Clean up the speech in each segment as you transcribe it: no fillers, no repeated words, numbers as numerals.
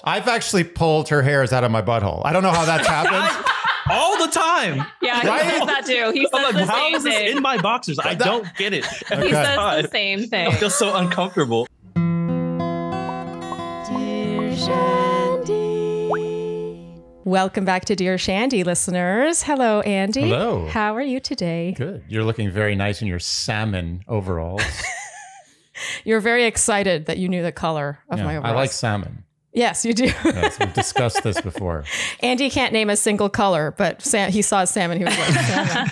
I've actually pulled her hairs out of my butthole. I don't know how that's happened. All the time. Yeah, Right? he says that too. He says I'm like, the how same is this thing. in my boxers? I don't get it. Okay. He says the same thing. I feel so uncomfortable. Dear Shandy. Welcome back to Dear Shandy, listeners. Hello, Andy. Hello. How are you today? Good. You're looking very nice in your salmon overalls. You're very excited that you knew the color of my I overalls. like salmon. Yes, you do. Yes, we've discussed this before. Andy can't name a single color, but he saw salmon. He was like, salmon.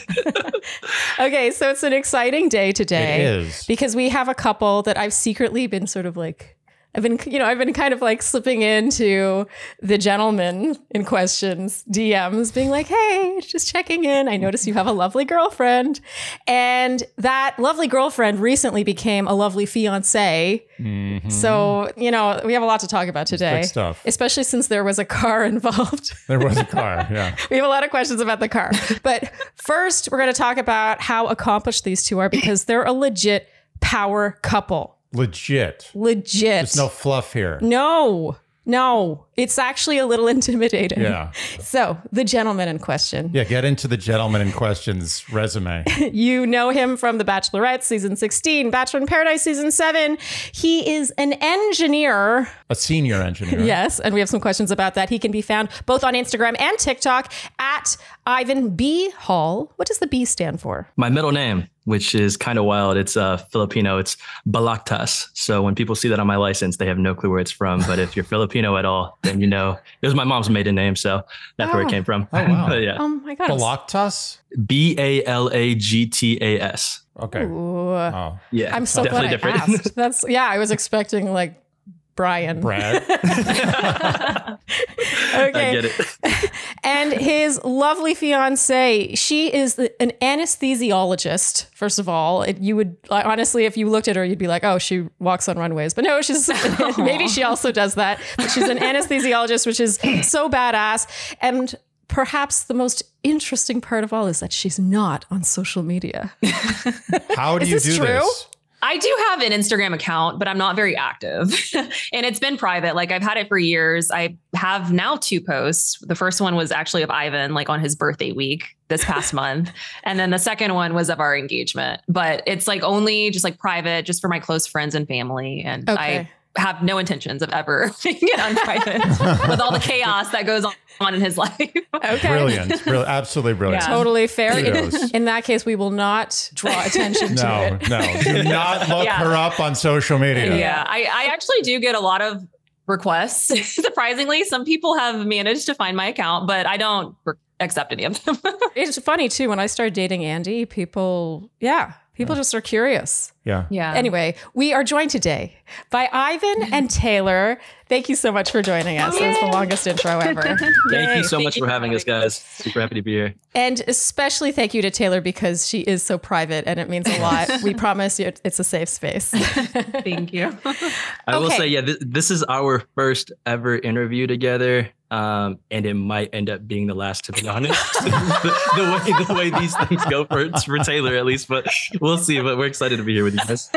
Okay, so it's an exciting day today. It is. Because we have a couple that I've secretly been sort of like, I've been kind of like slipping into the gentleman in question's DMs being like, hey, just checking in. I notice you have a lovely girlfriend. And that lovely girlfriend recently became a lovely fiancée. Mm-hmm. So, we have a lot to talk about today. Big stuff. Especially since there was a car involved. There was a car, yeah. We have a lot of questions about the car. But first, we're going to talk about how accomplished these two are because they're a legit power couple. Legit. Legit. There's no fluff here. No. It's actually a little intimidating. Yeah. So, the gentleman in question. Yeah, get into the gentleman in question's resume. You know him from The Bachelorette season 16, Bachelor in Paradise season 7. He is an engineer. A senior engineer. Yes, and we have some questions about that. He can be found both on Instagram and TikTok at Ivan B. Hall. What does the B stand for? My middle name, which is kind of wild. It's Filipino. It's Balaktas. So when people see that on my license, they have no clue where it's from. But if you're Filipino at all, then it was my mom's maiden name. So that's where it came from. Oh, wow. Yeah. Oh my God. Balaktas? Balagtas. Okay. Ooh. Oh, Yeah. I'm so glad I asked. I was expecting like Brian. Brad. Okay. I get it. And his lovely fiancée, she is an anesthesiologist, first of all. You would, honestly, if you looked at her, you'd be like, oh, she walks on runways. But no, maybe she also does that. But she's an anesthesiologist, which is so badass. And perhaps the most interesting part of all is that she's not on social media. How do you do true? this? I do have an Instagram account, but I'm not very active and it's been private. Like I've had it for years. I have now 2 posts. The first one was actually of Ivan, like on his birthday week this past month. And then the second one was of our engagement, but it's like only just like private, just for my close friends and family. And I have no intentions of ever making it unprivate with all the chaos that goes on in his life. Okay. Brilliant. Absolutely brilliant. Yeah. Totally fair. Kudos. In that case, we will not draw attention to it. No. Do not look her up on social media. Yeah. I actually do get a lot of requests. Surprisingly, some people have managed to find my account, but I don't accept any of them. It's funny too. When I started dating Andy, people just are curious. Yeah. Anyway, we are joined today by Ivan and Tailour. Thank you so much for joining us. That was the longest intro ever. Thank you so much for having us, guys. Super happy to be here. And especially thank you to Tailour because she is so private and it means a lot. We promise you it's a safe space. Thank you. I will say, this is our first ever interview together. And it might end up being the last, to be honest, the way these things go for Tailour, at least, but we'll see. But we're excited to be here with you guys.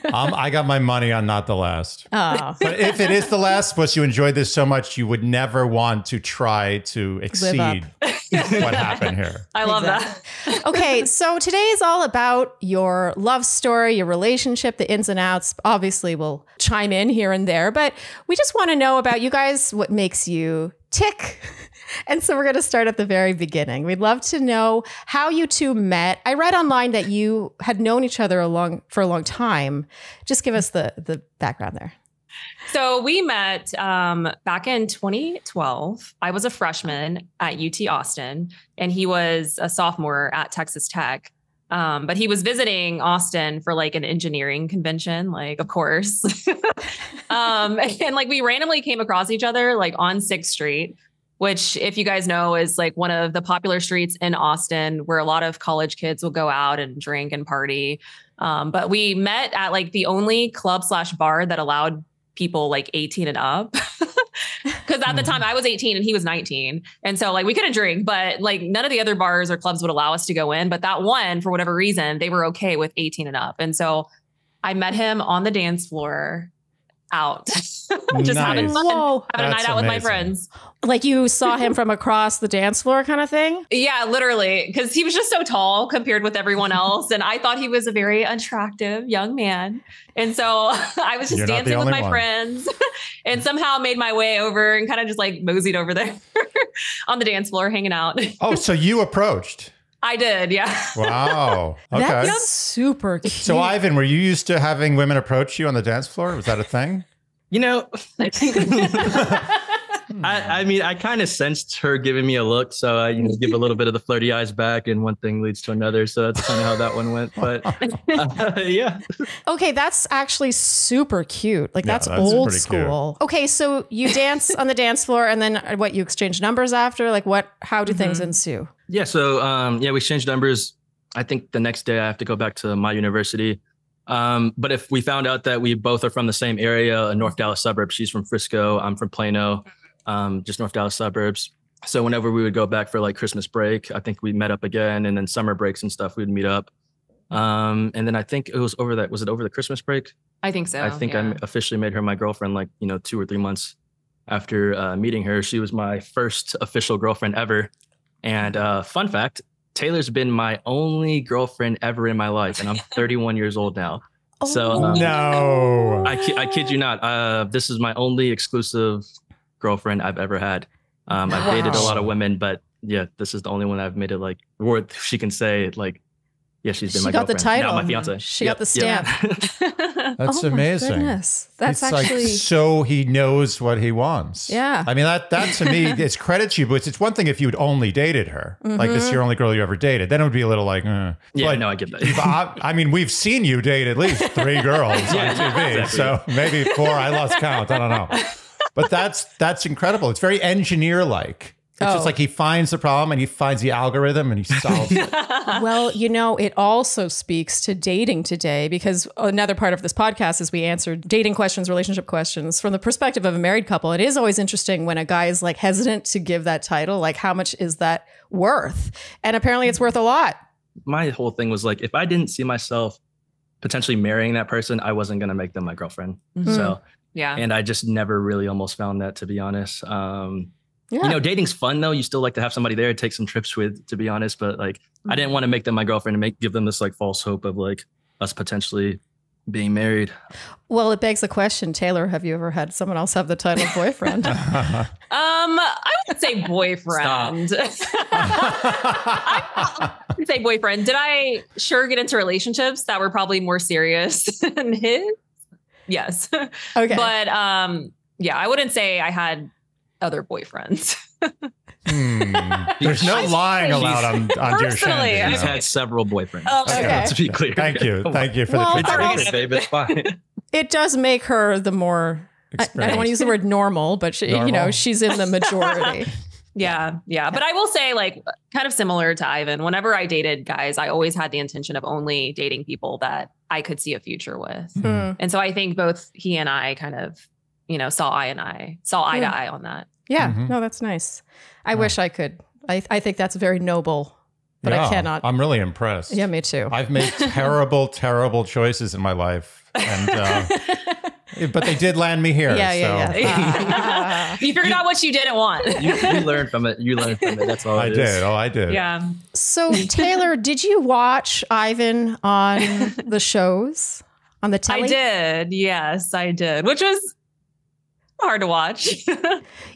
I got my money on not the last. Oh. But if it is the last, plus you enjoyed this so much, you would never want to try to exceed what happened here. I love that. Okay, so today is all about your love story, your relationship, the ins and outs. Obviously, we'll chime in here and there, but we just want to know about you guys, what makes you tick. And so we're going to start at the very beginning. We'd love to know how you two met. I read online that you had known each other for a long time. Just give us the background there. So we met back in 2012. I was a freshman at UT Austin, and he was a sophomore at Texas Tech. But he was visiting Austin for like an engineering convention, like, of course. And like we randomly came across each other like on 6th Street, which, if you guys know, is like one of the popular streets in Austin where a lot of college kids will go out and drink and party. But we met at like the only club/bar that allowed people like 18 and up. Because at the time I was 18 and he was 19. And so like we couldn't drink, but like none of the other bars or clubs would allow us to go in. But that one, for whatever reason, they were okay with 18 and up. And so I met him on the dance floor out. Just Nice. having fun, Whoa. having a That's night out with my amazing. friends. Like you saw him from across the dance floor kind of thing? Yeah, literally. Because he was just so tall compared with everyone else. And I thought he was a very attractive young man. And so I was just You're not the dancing with only my one. friends and somehow made my way over and kind of just like moseyed over there on the dance floor, hanging out. Oh, so you approached. I did. Yeah. Wow. Okay. That's super cute. So Ivan, were you used to having women approach you on the dance floor? Was that a thing? You know, I mean, I kind of sensed her giving me a look, so I give a little bit of the flirty eyes back, and one thing leads to another. So that's kind of how that one went. But yeah. Okay, that's actually super cute. Like Yeah, that's that's old pretty school. Okay, so you dance on the dance floor, and then what? You exchange numbers after? Like what? How do things ensue? Yeah. So we exchanged numbers. I think the next day I have to go back to my university. But if we found out that we both are from the same area, a North Dallas suburb, she's from Frisco, I'm from Plano, just North Dallas suburbs. So whenever we would go back for like Christmas break, I think we met up again, and then summer breaks and stuff, we'd meet up. And then I think it was over that. Was it over the Christmas break? I think so. I think yeah. I officially made her my girlfriend, like, 2 or 3 months after meeting her. She was my first official girlfriend ever. And fun fact, Taylor's been my only girlfriend ever in my life, and I'm 31 years old now. So No. I kid you not. This is my only exclusive girlfriend I've ever had. I've dated a lot of women, but yeah, this is the only one I've made it like where she can say like, yeah, she's been my girlfriend. She got the title. Now my fiance. She got the stamp. That's Oh my amazing. goodness. That's It's actually like, so he knows what he wants. Yeah. I mean, that to me, it's credits you, but it's one thing if you'd only dated her. Like this is your only girl you ever dated. Then it would be a little like, Yeah, But no, I get that. I mean, we've seen you date at least 3 girls on TV. exactly. So maybe 4, I lost count. I don't know. But that's incredible. It's very engineer-like. It's just like he finds the problem and he finds the algorithm and he solves it. Well, it also speaks to dating today, because another part of this podcast is we answer dating questions, relationship questions from the perspective of a married couple. It is always interesting when a guy is like hesitant to give that title, like how much is that worth? And apparently it's worth a lot. My whole thing was like, if I didn't see myself potentially marrying that person, I wasn't going to make them my girlfriend. So, Yeah. and I just never really almost found that, to be honest. Yeah. Dating's fun though. You still like to have somebody there, take some trips with, to be honest. But like, I didn't want to make them my girlfriend and give them this like false hope of like us potentially being married. Well, it begs the question, Taylor, have you ever had someone else have the title of boyfriend? I would say boyfriend. I would say boyfriend. Did I sure get into relationships that were probably more serious than his? Yes. Okay. But yeah, I wouldn't say I had other boyfriends. There's no lying allowed on Dear Personally, Shandy. He's had several boyfriends. Oh, okay. To be clear. Thank you for Well, the but consideration. also- Babe, it's fine. It does make her the more, I don't want to use the word normal, but she, Normal. she's in the majority. Yeah. But I will say, like, kind of similar to Ivan, whenever I dated guys, I always had the intention of only dating people that I could see a future with. And so I think both he and I kind of, saw eye to eye on that. Yeah. Mhm. No, that's nice. I wish I could. I think that's very noble, but I cannot. I'm really impressed. Yeah, me too. I've made terrible, terrible choices in my life. And but they did land me here. Yeah. You figured out what you didn't want. You learn from it. You learn from it. That's all I it is. did. Oh, I did. Yeah. So, Taylor, did you watch Ivan on the shows, on the telly? I did. Yes, I did, which was hard to watch.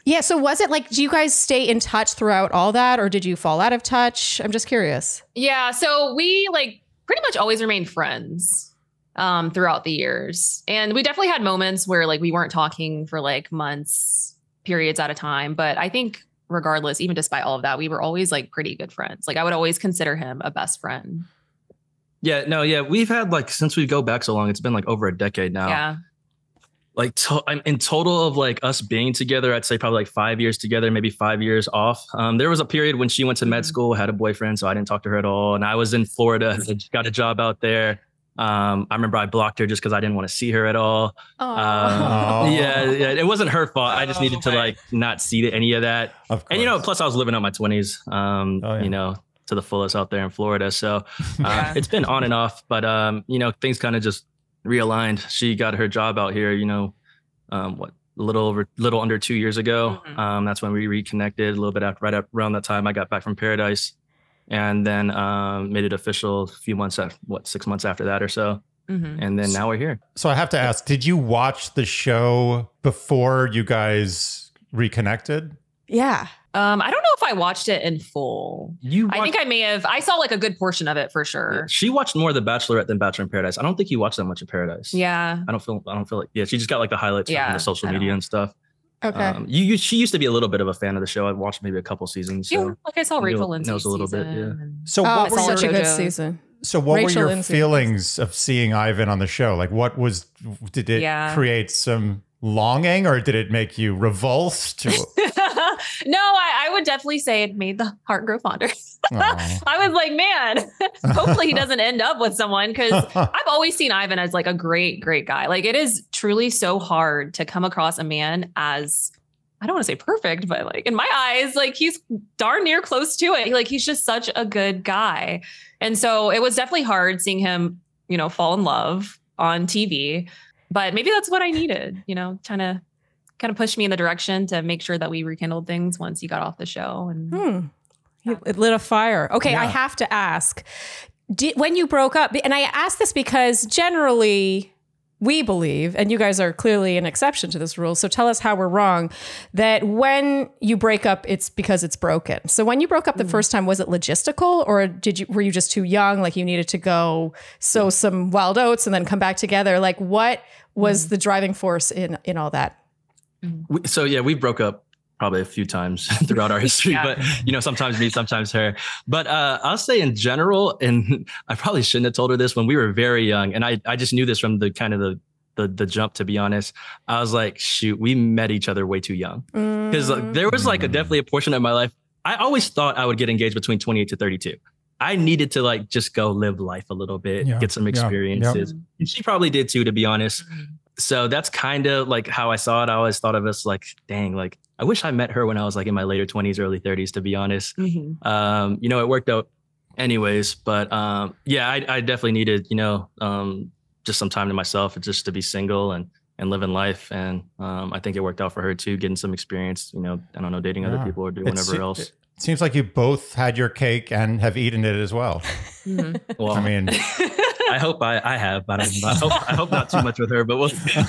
Yeah. So was it like, do you guys stay in touch throughout all that, or did you fall out of touch? I'm just curious. Yeah. So we pretty much always remained friends throughout the years. And we definitely had moments where we weren't talking for months, periods at a time. But I think regardless, even despite all of that, we were always pretty good friends. I would always consider him a best friend. Yeah, no, yeah. We've had since we go back so long, it's been over a decade now. Yeah. In total of us being together, I'd say probably 5 years together, maybe 5 years off. There was a period when she went to med school, had a boyfriend, so I didn't talk to her at all. And I was in Florida, got a job out there. I remember I blocked her just because I didn't want to see her at all. Yeah, it wasn't her fault. I just needed to not see any of that. Of course. And plus I was living out my 20s, to the fullest out there in Florida. So it's been on and off, but things kind of just realigned. She got her job out here, a little under 2 years ago. That's when we reconnected a little bit after, around that time I got back from Paradise, and then made it official a few months after, 6 months after that or so. And then now we're here. So I have to ask, did you watch the show before you guys reconnected? Yeah. I don't know if I watched it in full. I think I may have. I saw like a good portion of it for sure. She watched more of The Bachelorette than Bachelor in Paradise. I don't think you watched that much of Paradise. Yeah. I don't feel like, yeah, she just got like the highlights from the social media and stuff. Okay. She used to be a little bit of a fan of the show. I've watched maybe a couple seasons. So yeah, like I saw Rachel Lindsay's a little season. bit, yeah. So what was such a good season. So what Rachel were your Lindsay. feelings of seeing Ivan on the show? Like did it create some longing, or did it make you revulsed? No, I would definitely say it made the heart grow fonder. I was like, man, hopefully he doesn't end up with someone, because I've always seen Ivan as like a great, great guy. Like, it is truly so hard to come across a man as, I don't want to say perfect, but like in my eyes, like he's darn near close to it. Like, he's just such a good guy. And so it was definitely hard seeing him, fall in love on TV, but maybe that's what I needed, trying to kind of push me in the direction to make sure that we rekindled things once he got off the show. And it lit a fire. Okay. Yeah. I have to ask, when you broke up, and I ask this because generally we believe, and you guys are clearly an exception to this rule, so tell us how we're wrong, that when you break up, it's because it's broken. So when you broke up the first time, was it logistical, or were you just too young? Like, you needed to go sow some wild oats and then come back together? Like, what was the driving force in all that? So yeah, we broke up probably a few times throughout our history, but sometimes me, sometimes her. But I'll say in general, and I probably shouldn't have told her this when we were very young, and I just knew this from the kind of the jump, to be honest. I was like, shoot, we met each other way too young, because there was like definitely a portion of my life. I always thought I would get engaged between 28 to 32. I needed to like just go live life a little bit, get some experiences. And she probably did too, to be honest. So that's kind of like how I saw it. I always thought of us like, dang, like I wish I met her when I was like in my later 20s, early 30s, to be honest. It worked out anyways. But I definitely needed, just some time to myself, just to be single and living life. And I think it worked out for her too, getting some experience, I don't know, dating other people or doing whatever else. It seems like you both had your cake and have eaten it as well. Well, I mean... I hope I have, but I hope not too much with her, but we'll see.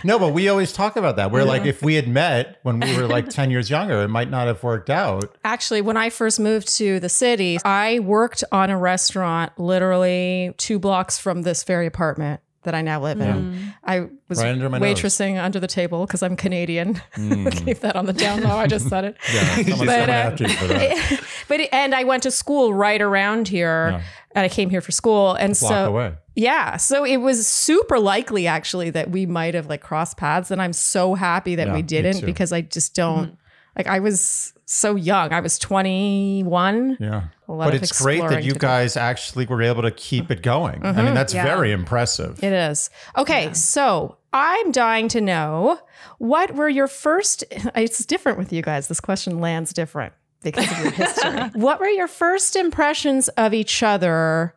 No, but we always talk about that. We're like, if we had met when we were like 10 years younger, it might not have worked out. Actually, when I first moved to the city, I worked on a restaurant literally 2 blocks from this very apartment that I now live in. I was waitressing under the table because I'm Canadian. Keep that on the down low. I just said it. And I went to school right around here. And I came here for school. And so it was super likely actually that we might have like crossed paths. And I'm so happy that we didn't, because I just don't, like, I was so young. I was 21. Yeah. But it's great that you guys actually were able to keep it going. I mean, that's very impressive. It is. Okay. So I'm dying to know, what were your first, it's different with you guys. This question lands different because of your history. What were your first impressions of each other?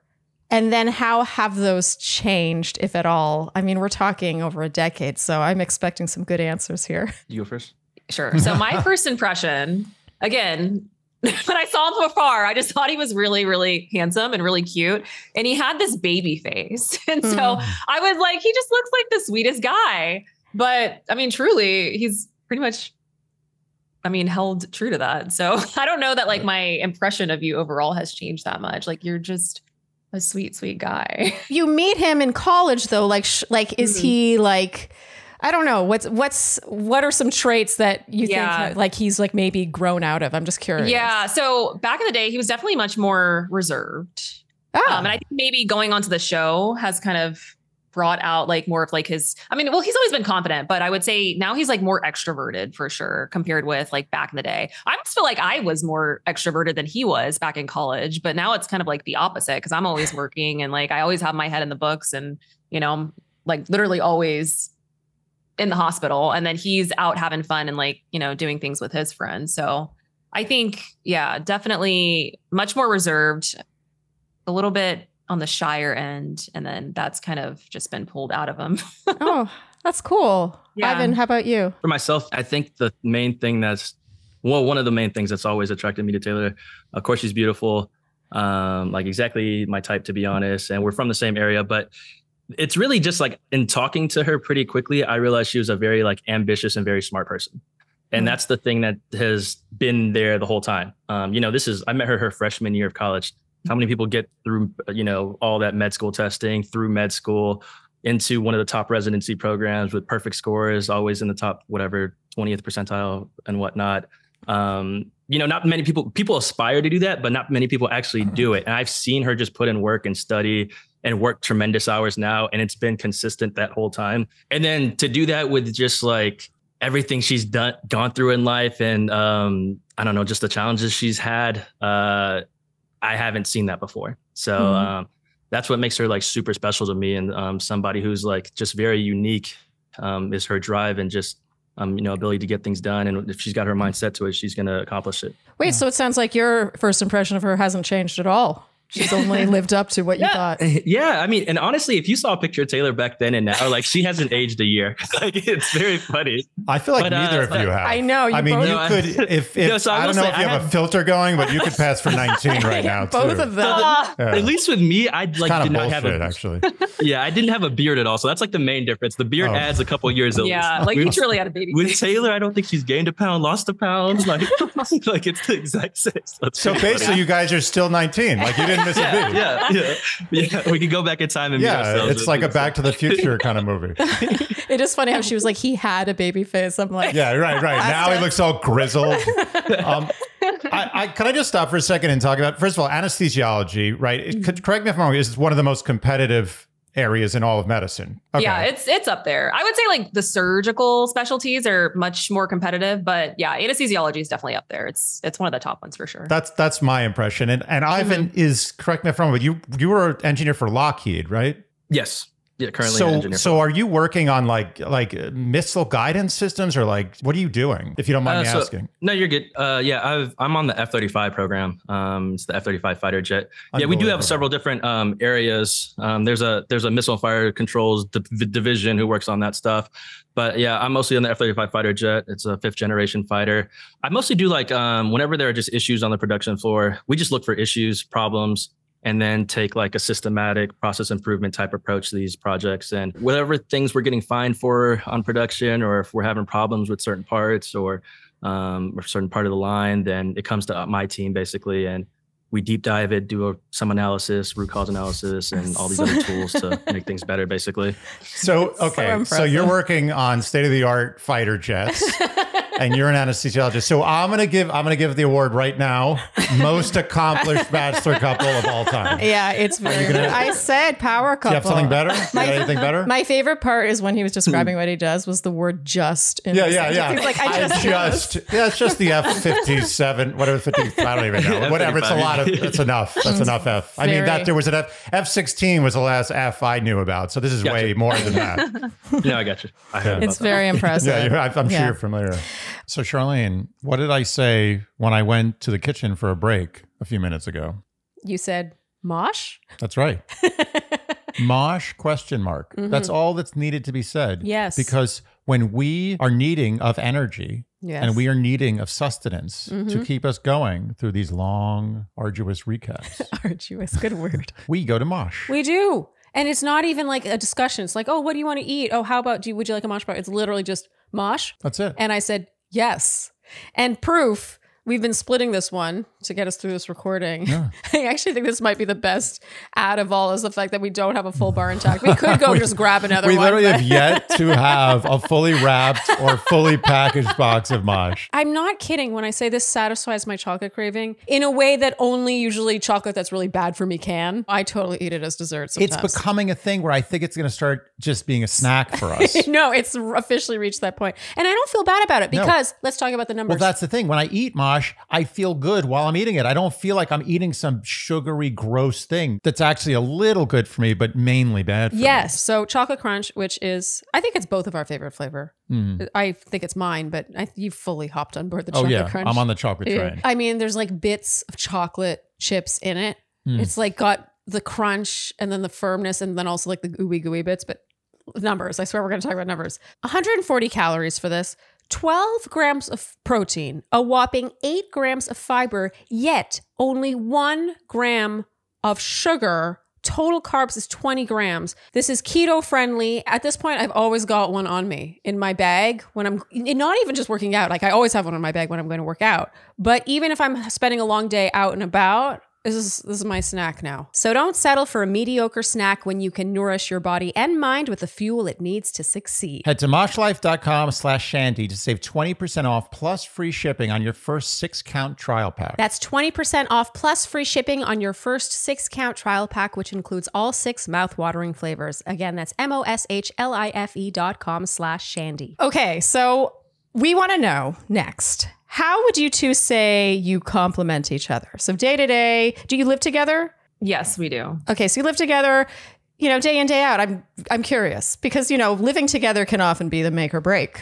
And then how have those changed, if at all? I mean, we're talking over a decade, so I'm expecting some good answers here. You go first. Sure. So my first impression, again, when I saw him from afar, I just thought he was really, really handsome and really cute. And he had this baby face. And so I was like, he just looks like the sweetest guy. But I mean, truly, he's pretty much, held true to that. So I don't know that like my impression of you overall has changed that much. Like, you're just a sweet, sweet guy. You meet him in college though. Like, is he like, I don't know. What are some traits that you think like he's like maybe grown out of? I'm just curious. Yeah. So back in the day, he was definitely much more reserved. And I think maybe going onto the show has kind of brought out like more of like his, he's always been confident, but I would say now he's like more extroverted for sure compared with like back in the day. I almost feel like I was more extroverted than he was back in college, but now it's kind of like the opposite because I'm always working and like I always have my head in the books and, I'm like literally always in the hospital, and then he's out having fun and like, doing things with his friends. So I think, definitely much more reserved, a little bit on the shyer end. And then that's kind of just been pulled out of him. That's cool. Yeah. Ivan, how about you? For myself, I think the main thing one of the main things that's always attracted me to Tailour, of course, she's beautiful, like exactly my type, to be honest. And we're from the same area, but it's really just like in talking to her pretty quickly, I realized she was a very like ambitious and very smart person. And that's the thing that has been there the whole time. I met her freshman year of college. How many people get through, all that med school testing, through med school, into one of the top residency programs with perfect scores, always in the top, 20th percentile and whatnot. Not many people aspire to do that, but not many people actually do it. And I've seen her just put in work and study and work tremendous hours now. And it's been consistent that whole time. And then to do that with just like everything she's gone through in life and, just the challenges she's had, I haven't seen that before. So, that's what makes her like super special to me, and somebody who's like just very unique is her drive and just ability to get things done. And if she's got her mindset to it, she's going to accomplish it. Wait, so it sounds like your first impression of her hasn't changed at all. She's only lived up to what you thought. Yeah. I mean, and honestly, if you saw a picture of Tailour back then and now, like she hasn't aged a year. Like it's very funny. I feel like neither of you have. I know. I mean, you could, if I don't know if you have a filter going, but you could pass for 19 right now. Both too. of them. At least with me, I did not have actually. Yeah, I didn't have a beard at all. So that's like the main difference. The beard adds a couple years. Yeah, like you truly had a baby. With Tailour, I don't think she's gained a pound, lost a pound. Like it's the exact same. So basically, you guys are still 19. Like you didn't miss a beat. Yeah. We can go back in time and meet ourselves. It's like a Back to the Future kind of movie. It is funny how she was like, he had a baby face. I'm like, yeah, right. Now he looks all grizzled. Can I just stop for a second and talk about, first of all, anesthesiology, right? Correct me if I'm wrong, is one of the most competitive areas in all of medicine. Okay. Yeah, it's up there. I would say like the surgical specialties are much more competitive, but yeah, anesthesiology is definitely up there. It's one of the top ones for sure. That's my impression. And Ivan is, correct me if I'm wrong, but you were an engineer for Lockheed, right? Yes. Yeah, currently an engineer. So are you working on like missile guidance systems, or like what are you doing, if you don't mind me asking? No, you're good. I'm on the F-35 program. It's the F-35 fighter jet. Yeah, we do have several different areas. There's a missile and fire controls division who works on that stuff. But yeah, I'm mostly on the F-35 fighter jet. It's a 5th generation fighter. I mostly do like whenever there are just issues on the production floor, we just look for issues, problems, and then take like a systematic process improvement type approach to these projects. And whatever things we're getting fined for on production, or if we're having problems with certain parts or a certain part of the line, then it comes to my team basically. And we deep dive it, do some analysis, root cause analysis, and all these other tools to make things better basically. So, okay. So you're working on state-of-the-art fighter jets. And you're an anesthesiologist. So I'm gonna give the award right now. Most accomplished bachelor couple of all time. Yeah, it's very good. I said power couple. Do you have something better? Anything better? My favorite part is when he was describing what he does was the word just. Yeah. He's like, it's just the F-57, whatever, 50, I don't even know. Whatever, it's a lot of, that's enough. That's enough F. I mean, there was an F-16 was the last F I knew about. So this is way more than that. Yeah, I got you. It's very impressive. Yeah, I'm sure you're familiar. So Charlene, what did I say when I went to the kitchen for a break a few minutes ago? You said mosh? That's right. Mosh ? That's all that's needed to be said. Yes. Because when we are needing of energy and we are needing of sustenance to keep us going through these long, arduous recaps. Arduous, good word. We go to mosh. We do. And it's not even like a discussion. It's like, oh, what do you want to eat? Oh, how about, would you like a mosh bar? It's literally just mosh. That's it. And I said, yes. And proof, we've been splitting this one to get us through this recording. Yeah. I actually think this might be the best out of all, is the fact that we don't have a full bar intact. We could go just grab another one. We literally have yet to have a fully wrapped or fully packaged box of mosh. I'm not kidding when I say this satisfies my chocolate craving in a way that only usually chocolate that's really bad for me can. I totally eat it as dessert sometimes. It's becoming a thing where I think it's going to start just being a snack for us. No, it's officially reached that point. And I don't feel bad about it because let's talk about the numbers. Well, that's the thing. When I eat mosh, I feel good while I'm eating it. I don't feel like I'm eating some sugary, gross thing that's actually a little good for me, but mainly bad for me. Yes. So chocolate crunch, which is, I think it's both of our favorite flavor. I think it's mine, but you've fully hopped on board the chocolate crunch. I'm on the chocolate train. I mean, there's like bits of chocolate chips in it. It's like got the crunch and then the firmness and then also like the ooey gooey bits, but numbers. I swear we're going to talk about numbers. 140 calories for this, 12 grams of protein, a whopping 8 grams of fiber, yet only 1 gram of sugar. Total carbs is 20 grams. This is keto friendly. At this point, I've always got one on me in my bag when I'm not even just working out. Like I always have one in my bag when I'm going to work out. But even if I'm spending a long day out and about, this is my snack now. So don't settle for a mediocre snack when you can nourish your body and mind with the fuel it needs to succeed. Head to moshlife.com/Shandy to save 20% off plus free shipping on your first 6-count trial pack. That's 20% off plus free shipping on your first 6-count trial pack, which includes all 6 mouth-watering flavors. Again, that's moshlife.com/Shandy. Okay, so we want to know next. How would you two say you complement each other? So day to day, do you live together? Yes, we do. Okay, so you live together, day in, day out. I'm curious because, living together can often be the make or break.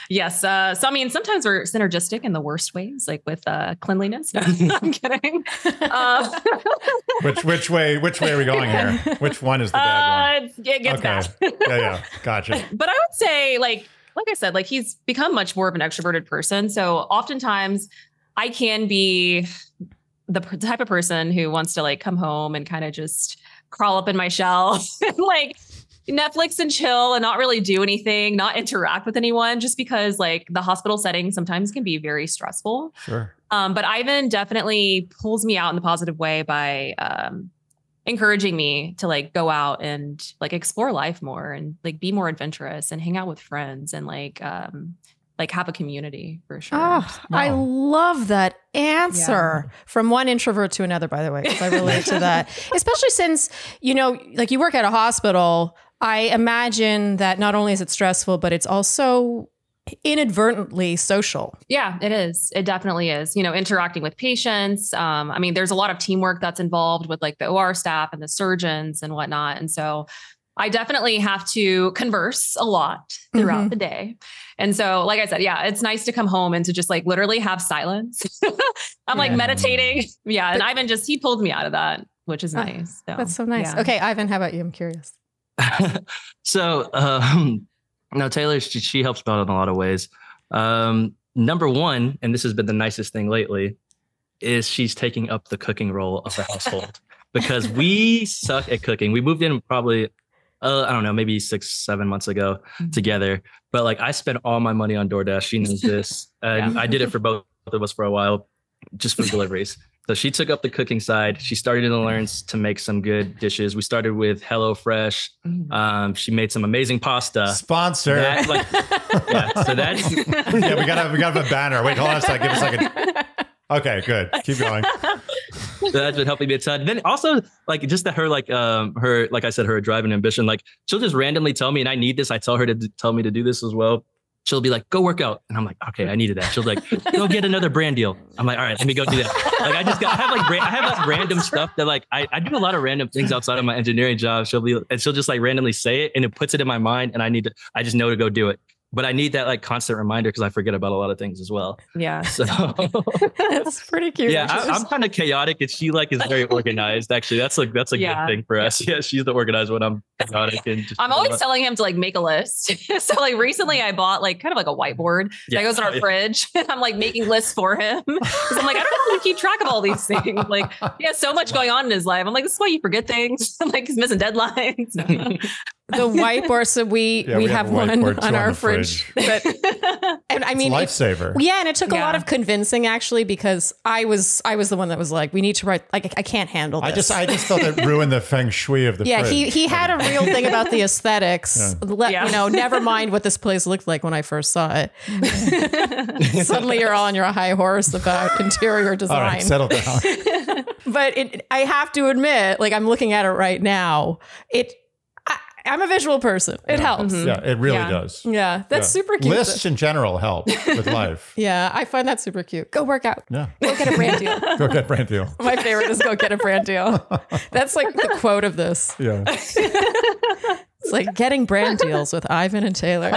Yes. So, sometimes we're synergistic in the worst ways, like with cleanliness. No, I'm kidding. Which way are we going here? Which one is the bad one? It gets bad. Yeah. Gotcha. But I would say like I said, he's become much more of an extroverted person. So oftentimes I can be the type of person who wants to come home and kind of just crawl up in my shell and Netflix and chill and not really do anything, not interact with anyone, just because the hospital setting sometimes can be very stressful. Sure. But Ivan definitely pulls me out in the positive way by encouraging me to go out and explore life more and be more adventurous and hang out with friends and have a community for sure. Oh, I love that answer from one introvert to another, by the way, because I relate to that, especially since, you work at a hospital. I imagine that not only is it stressful, but it's also inadvertently social. Yeah, it is. It definitely is. Interacting with patients. There's a lot of teamwork that's involved with the OR staff and the surgeons and whatnot. And so I definitely have to converse a lot throughout the day. And so, like I said, it's nice to come home and to just literally have silence. I'm meditating. Yeah. And Ivan he pulled me out of that, which is nice. So, that's so nice. Yeah. Okay, Ivan, how about you? I'm curious. So, no, Tailour, she helps me out in a lot of ways. Number one, and this has been the nicest thing lately, is she's taking up the cooking role of the household because we suck at cooking. We moved in probably, I don't know, maybe 6-7 months ago together. But I spent all my money on DoorDash. She knows this. And I did it for both of us for a while, just for deliveries. So she took up the cooking side. She started to learn to make some good dishes. We started with HelloFresh. She made some amazing pasta. Sponsor. So that's we gotta have a banner. Wait, hold on a second. Give a second. Okay, good. Keep going. So that's been helping me a ton. Then also just that her like I said, her drive and ambition. She'll just randomly tell me, and I need this. I tell her to tell me to do this as well. She'll be like, go work out. And I'm like, okay, I needed that. She'll be like, go get another brand deal. I'm like, all right, let me go do that. I have random stuff that I do a lot of random things outside of my engineering job. She'll just randomly say it and it puts it in my mind. And I just know to go do it. But I need that constant reminder because I forget about a lot of things as well. Yeah. So that's pretty cute. Yeah, I'm kind of chaotic and she is very organized. Actually, that's a good thing for us. Yeah, she's the organized one. I'm chaotic and I'm always telling him to make a list. So recently I bought kind of a whiteboard that goes in our fridge. I'm making lists for him because I'm I don't know how to keep track of all these things. He has so much going on in his life. I'm this is why you forget things. I'm he's missing deadlines. The whiteboard. So we have one on our fridge. But and it's a lifesaver. Yeah, and it took a lot of convincing actually because I was the one that was we need to write. I can't handle this. I just felt it ruined the feng shui of the fridge. He had a real thing about the aesthetics. Never mind what this place looked like when I first saw it. Suddenly you're all on your high horse about interior design. All right, settle down. But I have to admit, I'm looking at it right now. I'm a visual person. It helps. Yeah, it really does. Yeah, that's super cute. Lists in general help with life. Yeah, I find that super cute. Go work out. Yeah. Go get a brand deal. Go get a brand deal. My favorite is go get a brand deal. That's the quote of this. Yeah. It's getting brand deals with Ivan and Tailour.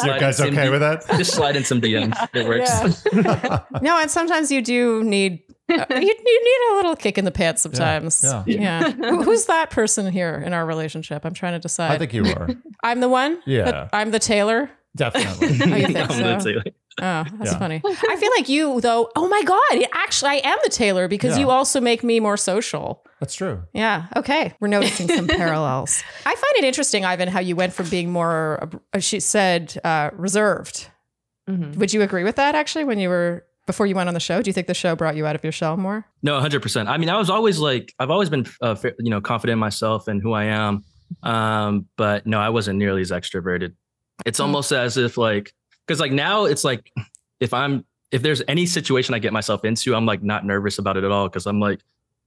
You guys okay with that? Just slide in some DMs. It works. Yeah. No, and sometimes you do need You need a little kick in the pants sometimes. Yeah. Who's that person here in our relationship? I'm trying to decide. I think you are. I'm the one? Yeah. I'm the Taylor? Definitely. Oh, you think I'm so? the Taylor. Oh, that's funny. I feel like you, though. Oh my God. Actually, I am the Taylor because you also make me more social. That's true. Yeah. Okay. We're noticing some parallels. I find it interesting, Ivan, how you went from being more, she said, reserved. Mm-hmm. Would you agree with that actually before you went on the show? Do you think the show brought you out of your shell more? No, 100%. I mean, I've always been, confident in myself and who I am. But no, I wasn't nearly as extroverted. It's almost as if because now it's like, if there's any situation I get myself into, I'm like not nervous about it at all. Cause I'm like,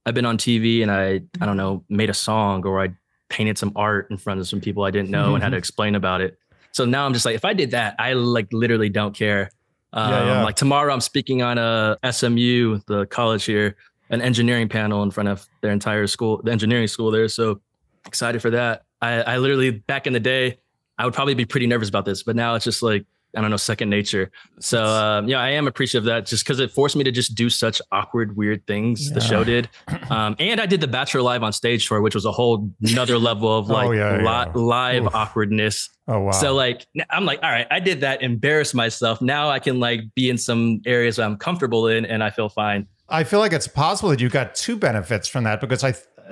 I've been on TV and I don't know, made a song or I painted some art in front of some people I didn't know and had to explain about it. So now I'm just like, if I did that, I literally don't care. Like tomorrow I'm speaking on a SMU, the college here, an engineering panel in front of their entire school, the engineering school there. So excited for that. I literally, back in the day, I would probably be pretty nervous about this, but now it's just like, I don't know, second nature. So I am appreciative of that just because it forced me to just do such awkward, weird things. The show did. And I did the Bachelor live on stage tour, which was a whole another level of live awkwardness. Oh, wow. So I'm like, all right, I did that, embarrass myself. Now I can be in some areas I'm comfortable in and I feel fine. I feel like it's possible that you got two benefits from that because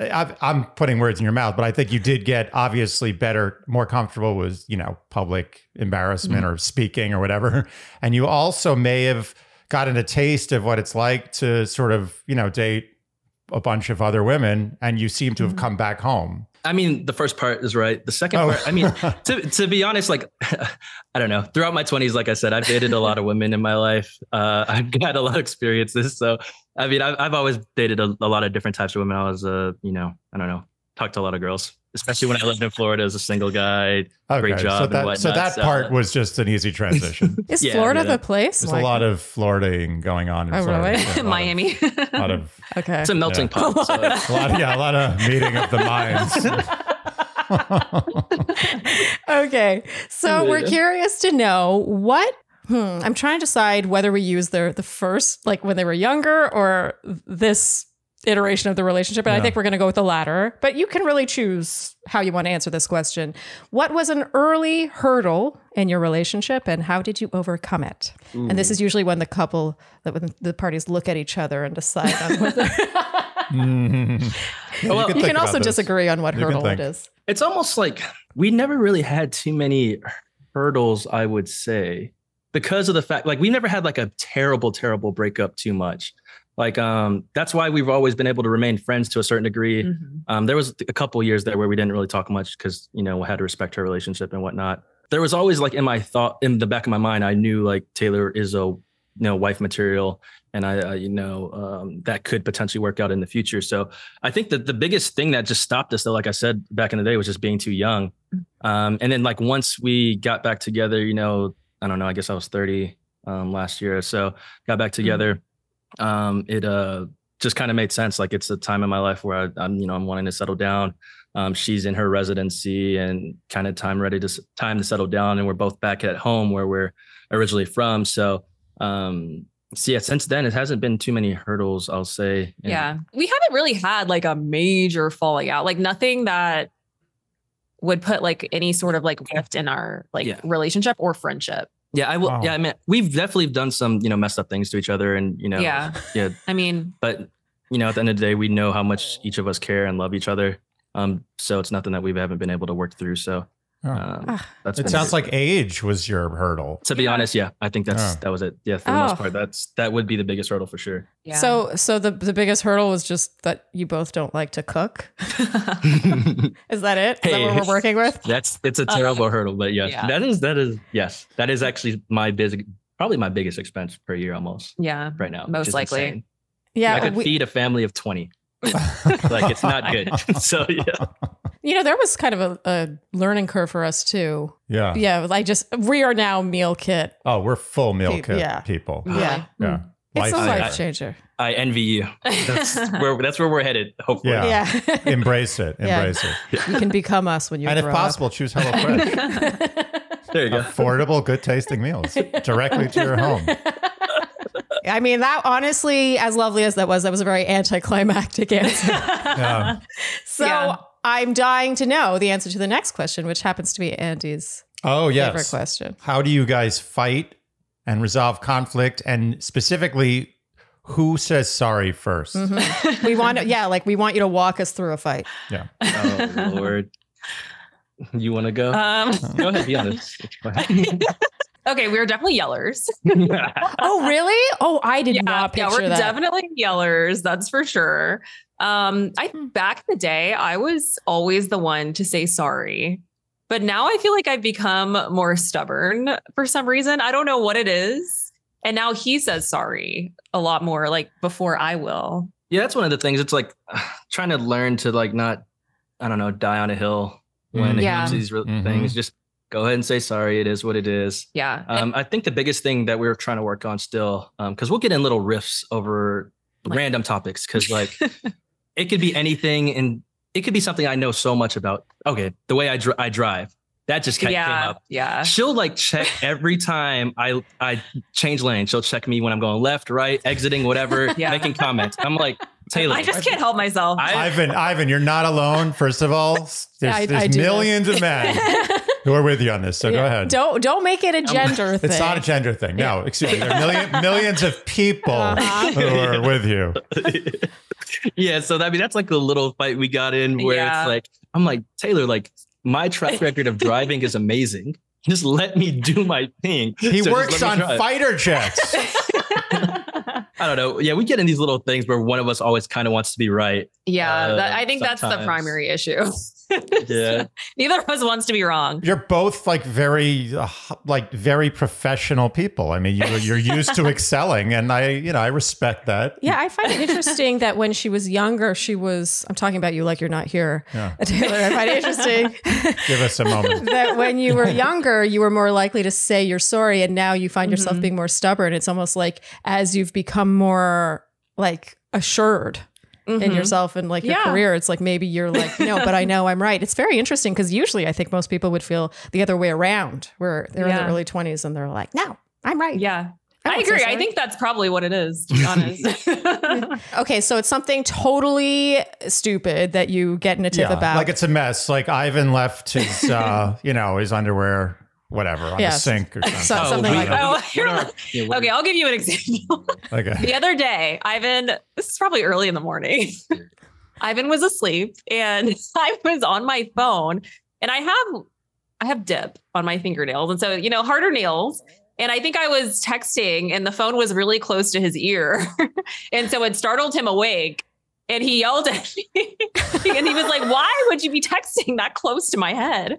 I'm putting words in your mouth, but I think you did get obviously better, more comfortable with, public embarrassment or speaking or whatever. And you also may have gotten a taste of what it's like to sort of, date a bunch of other women, and you seem to have come back home. I mean, the first part is right. The second part, I mean, to be honest, I don't know. Throughout my 20s, like I said, I've dated a lot of women in my life. I've got a lot of experiences. So, I mean, I've always dated a lot of different types of women. I was, I don't know, talked to a lot of girls, especially when I lived in Florida as a single guy. Great job and whatnot. So that part was just an easy transition. Is Florida the place? There's a lot of Flirting going on in Florida. Really? Yeah, Miami. A lot of it's a melting pot. So. a lot of meeting of the minds. Okay. So we're curious to know what, I'm trying to decide whether we use the first, when they were younger or this iteration of the relationship. And I think we're going to go with the latter, but you can really choose how you want to answer this question. What was an early hurdle in your relationship and how did you overcome it? Ooh. And this is usually when when the parties look at each other and decide on whether... Well, you can also disagree on what hurdle it is. It's almost like we never really had too many hurdles, I would say, because of the fact, we never had a terrible, terrible breakup too much. That's why we've always been able to remain friends to a certain degree. Mm-hmm. There was a couple of years there where we didn't really talk much because, we had to respect her relationship and whatnot. There was always in the back of my mind, I knew Taylor is a, wife material and that could potentially work out in the future. So I think that the biggest thing that just stopped us though, like I said, back in the day was just being too young. And then once we got back together, I don't know, I guess I was 30 last year. So got back together. It just kind of made sense. It's a time in my life where I'm wanting to settle down. She's in her residency and kind of time to settle down. And we're both back at home where we're originally from. So, since then it hasn't been too many hurdles, I'll say. Yeah. We haven't really had a major falling out, nothing that would put I sort of rift in our relationship or friendship. Yeah, I will. Wow. Yeah, I mean, we've definitely done some, messed up things to each other and, Yeah. I mean, but, at the end of the day, we know how much each of us care and love each other. So it's nothing that we haven't been able to work through. So it sounds like age was your hurdle. To be honest, yeah, I think that was it. Yeah, for the most part, that would be the biggest hurdle for sure. Yeah. So the biggest hurdle was just that you both don't like to cook. Is that it? Is that what we're working with? It's a terrible hurdle, but yes, that is actually probably my biggest expense per year almost. Yeah, right now, most likely. Insane. Yeah, I could feed a family of 20. It's not good. So yeah. There was kind of a learning curve for us too. Yeah. Yeah. We are now meal kit. Oh, we're full meal kit people. Yeah. Yeah. It's a life changer. I envy you. That's where we're headed. Hopefully. Yeah. Embrace it. Embrace it. You can become us when you grow up. And if possible, choose HelloFresh. There you go. Affordable, good tasting meals directly to your home. I mean, that honestly, as lovely as that was a very anticlimactic answer. So I'm dying to know the answer to the next question, which happens to be Andy's favorite question. How do you guys fight and resolve conflict? And specifically, who says sorry first? Mm-hmm. We want you to walk us through a fight. Yeah. Oh, Lord. You want to go? Go ahead, be honest. Okay, we were definitely yellers. Oh, really? Oh, I did not picture that. Yeah, we're definitely yellers. That's for sure. Back in the day, I was always the one to say sorry. But now I feel like I've become more stubborn for some reason. I don't know what it is. And now he says sorry a lot more, like before I will. Yeah, that's one of the things. It's like trying to learn to like not, I don't know, die on a hill when it comes to these things. Just go ahead and say sorry. It is what it is. Yeah. I think the biggest thing that we're trying to work on still, because we'll get in little riffs over random topics, because like it could be anything, and it could be something I know so much about. Okay, the way I drive, that just came up. Yeah. She'll like check every time I change lane. She'll check me when I'm going left, right, exiting, whatever, making comments. I'm like, Tailour, I just can't help myself. Ivan, you're not alone. First of all, there's millions of men who are with you on this. So go ahead. Don't make it a gender thing. It's not a gender thing. No, excuse me. There are millions of people who are with you. Yeah. So that's like a little fight we got in where it's like, I'm like, Tailour, like my track record of driving is amazing. Just let me do my thing. He works on fighter jets. I don't know. Yeah, we get in these little things where one of us always kind of wants to be right. Yeah, I think that's the primary issue. Yeah. Neither of us wants to be wrong. You're both like very professional people. I mean, you're used to excelling, and I respect that. Yeah, I find it interesting that when she was younger, I'm talking about you like you're not here, Tailour. I find it interesting. Give us a moment. That when you were younger, you were more likely to say you're sorry, and now you find yourself being more stubborn. It's almost like as you've become more like assured in yourself and like your career, it's like maybe you're like, no, but I know I'm right. It's very interesting because usually I think most people would feel the other way around, where they're in their early 20s and they're like, no, I'm right. Yeah. I agree. I think that's probably what it is, to be honest. Okay, so it's something totally stupid that you get in a tiff about. Like it's a mess. Like Ivan left his his underwear, whatever, on the sink or something. Something like that. Okay, I'll give you an example. Okay. The other day, Ivan, this is probably early in the morning. Ivan was asleep and I was on my phone, and I have dip on my fingernails. And so, harder nails. And I think I was texting and the phone was really close to his ear. And so it startled him awake. And he yelled at me and he was like, why would you be texting that close to my head?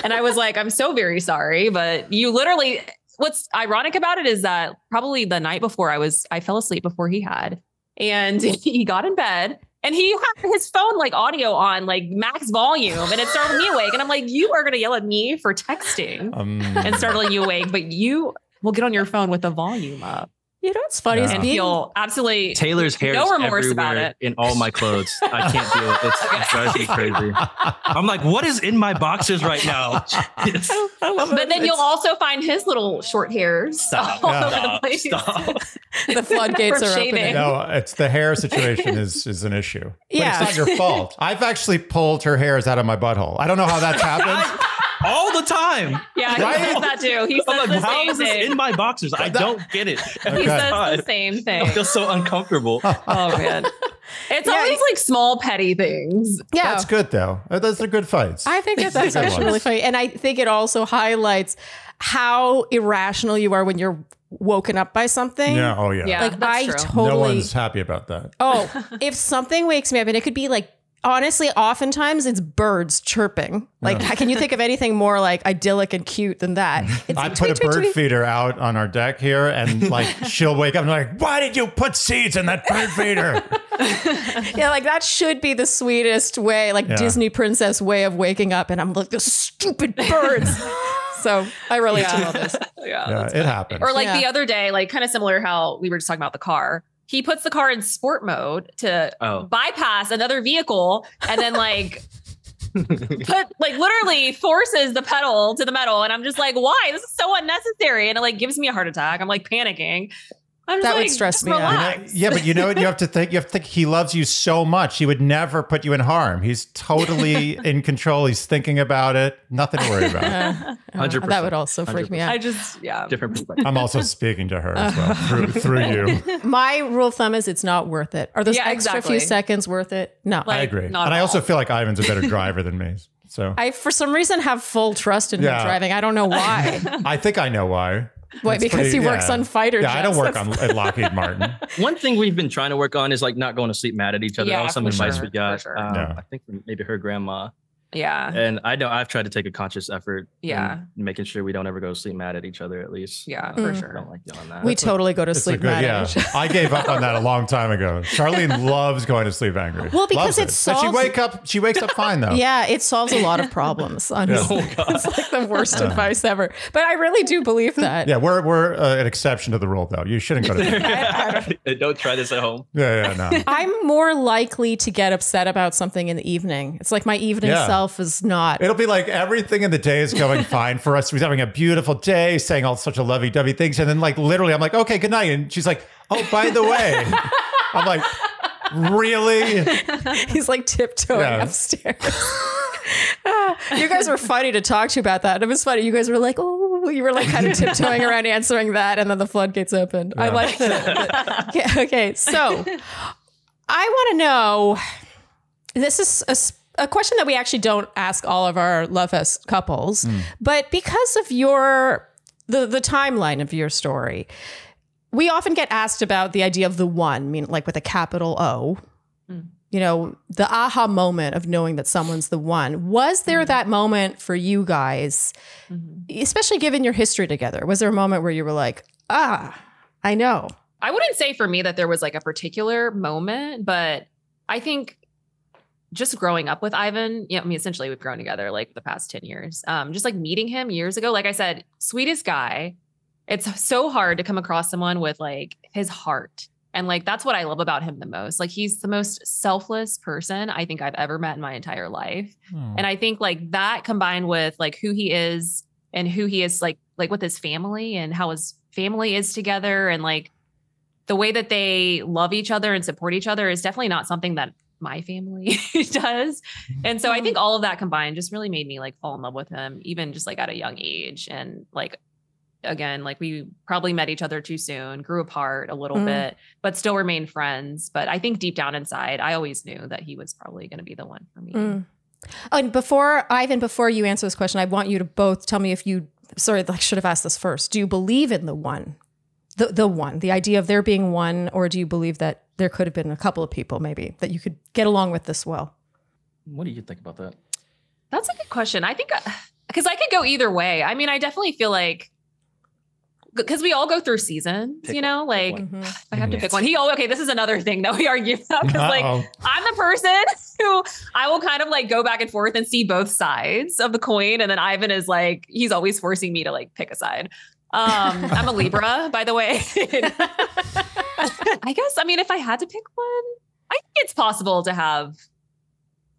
And I was like, I'm so very sorry. But you literally, what's ironic about it is that probably the night before I fell asleep before he had, and he got in bed and he had his phone like audio on like max volume, and it startled me awake. And I'm like, you are going to yell at me for texting and startling you awake, but you will get on your phone with the volume up. You know what's funny? And feel absolutely Taylor's hair no remorse about everywhere it in all my clothes. I can't deal with it. It drives me crazy. I'm like, what is in my boxes right now? But then you'll also find his little short hairs all over the place. The floodgates are opening. No, it's the hair situation is an issue. But it's not your fault. I've actually pulled her hairs out of my butthole. I don't know how that's happened. All the time. Yeah, he says that too. He says the how same is this thing. in my boxers? I don't get it. He says the same thing. I feel so uncomfortable. Oh, man. It's always like small, petty things. Yeah. That's good, though. Those are good fights. I think that's actually really funny. And I think it also highlights how irrational you are when you're woken up by something. Yeah. Oh, yeah. Yeah, like, I true. totally... No one's happy about that. Oh, if something wakes me up, and it could be like, honestly, oftentimes it's birds chirping. Like, can you think of anything more like idyllic and cute than that? It's I like, put a bird feeder out on our deck here, and like she'll wake up and like, why did you put seeds in that bird feeder? Yeah, like that should be the sweetest way, like Disney princess way of waking up. And I'm like, those stupid birds. So I relate to all this. Yeah, it happens. Or like the other day, like kind of similar how we were just talking about the car. He puts the car in sport mode to bypass another vehicle, and then like literally forces the pedal to the metal. And I'm just like, why? This is so unnecessary. And it like gives me a heart attack. I'm like panicking. That would stress me out. Yeah, but you know what? You have to think he loves you so much. He would never put you in harm. He's totally in control. He's thinking about it. Nothing to worry about. 100%. That would also freak me out. I just, different perspective. I'm also speaking to her as well through you. My rule of thumb is it's not worth it. Are those extra few seconds worth it? No. I agree. And I also feel like Ivan's a better driver than me. So I, for some reason, have full trust in him driving. I don't know why. I think I know why. Why? Because he works on fighter jets. Yeah, I don't work at Lockheed Martin. One thing we've been trying to work on is like not going to sleep mad at each other. That was some advice we got. I think from maybe her grandma. Yeah. And I know I've tried to take a conscious effort. Yeah. Making sure we don't ever go to sleep mad at each other, at least. Yeah, for sure. I don't like doing that. We totally go to sleep mad at each other. I gave up on that a long time ago. Charlene loves going to sleep angry. Well, because it solves... She wakes up fine, though. Yeah, it solves a lot of problems. Honestly. It's like the worst advice ever. But I really do believe that. Yeah, we're an exception to the rule, though. You shouldn't go to sleep. Don't try this at home. No. I'm more likely to get upset about something in the evening. It's like my evening self is not... It'll be like everything in the day is going fine for us. We're having a beautiful day, saying all such a lovey-dovey things. And then like literally I'm like, okay, good night. And she's like, oh, by the way. I'm like, really? He's like tiptoeing upstairs. You guys were funny to talk to about that. It was funny. You guys were like, oh, you were like kind of tiptoeing around answering that. And then the floodgates opened. I liked it. Okay, so I want to know, this is a question that we actually don't ask all of our Love Fest couples, but because of the timeline of your story, we often get asked about the idea of the one, like with a capital O, you know, the aha moment of knowing that someone's the one. Was there that moment for you guys, especially given your history together? Was there a moment where you were like, I know? I wouldn't say for me that there was like a particular moment, but I think just growing up with Ivan, essentially we've grown together like the past 10 years. Just like meeting him years ago, like I said, sweetest guy. It's so hard to come across someone with like his heart. And like, that's what I love about him the most. Like he's the most selfless person I think I've ever met in my entire life. And I think like that combined with like who he is and who he is like with his family and how his family is together and like the way that they love each other and support each other is definitely not something that my family does. And so I think all of that combined just really made me like fall in love with him, even just like at a young age. And like, again, like we probably met each other too soon, grew apart a little bit, but still remained friends. But I think deep down inside, I always knew that he was probably going to be the one for me. And before you answer this question, I want you to both tell me if you, I should have asked this first. Do you believe in the one? The one, the idea of there being one, or do you believe that there could have been a couple of people maybe that you could get along with this well? What do you think about that? That's a good question. I think, because I could go either way. I mean, I definitely feel like, because we all go through seasons, I have to pick one. Okay, this is another thing that we argue about. Because like, I'm the person who I will kind of like go back and forth and see both sides of the coin. And then Ivan is like, he's always forcing me to like pick a side. I'm a Libra, by the way. I guess, if I had to pick one, I think it's possible to have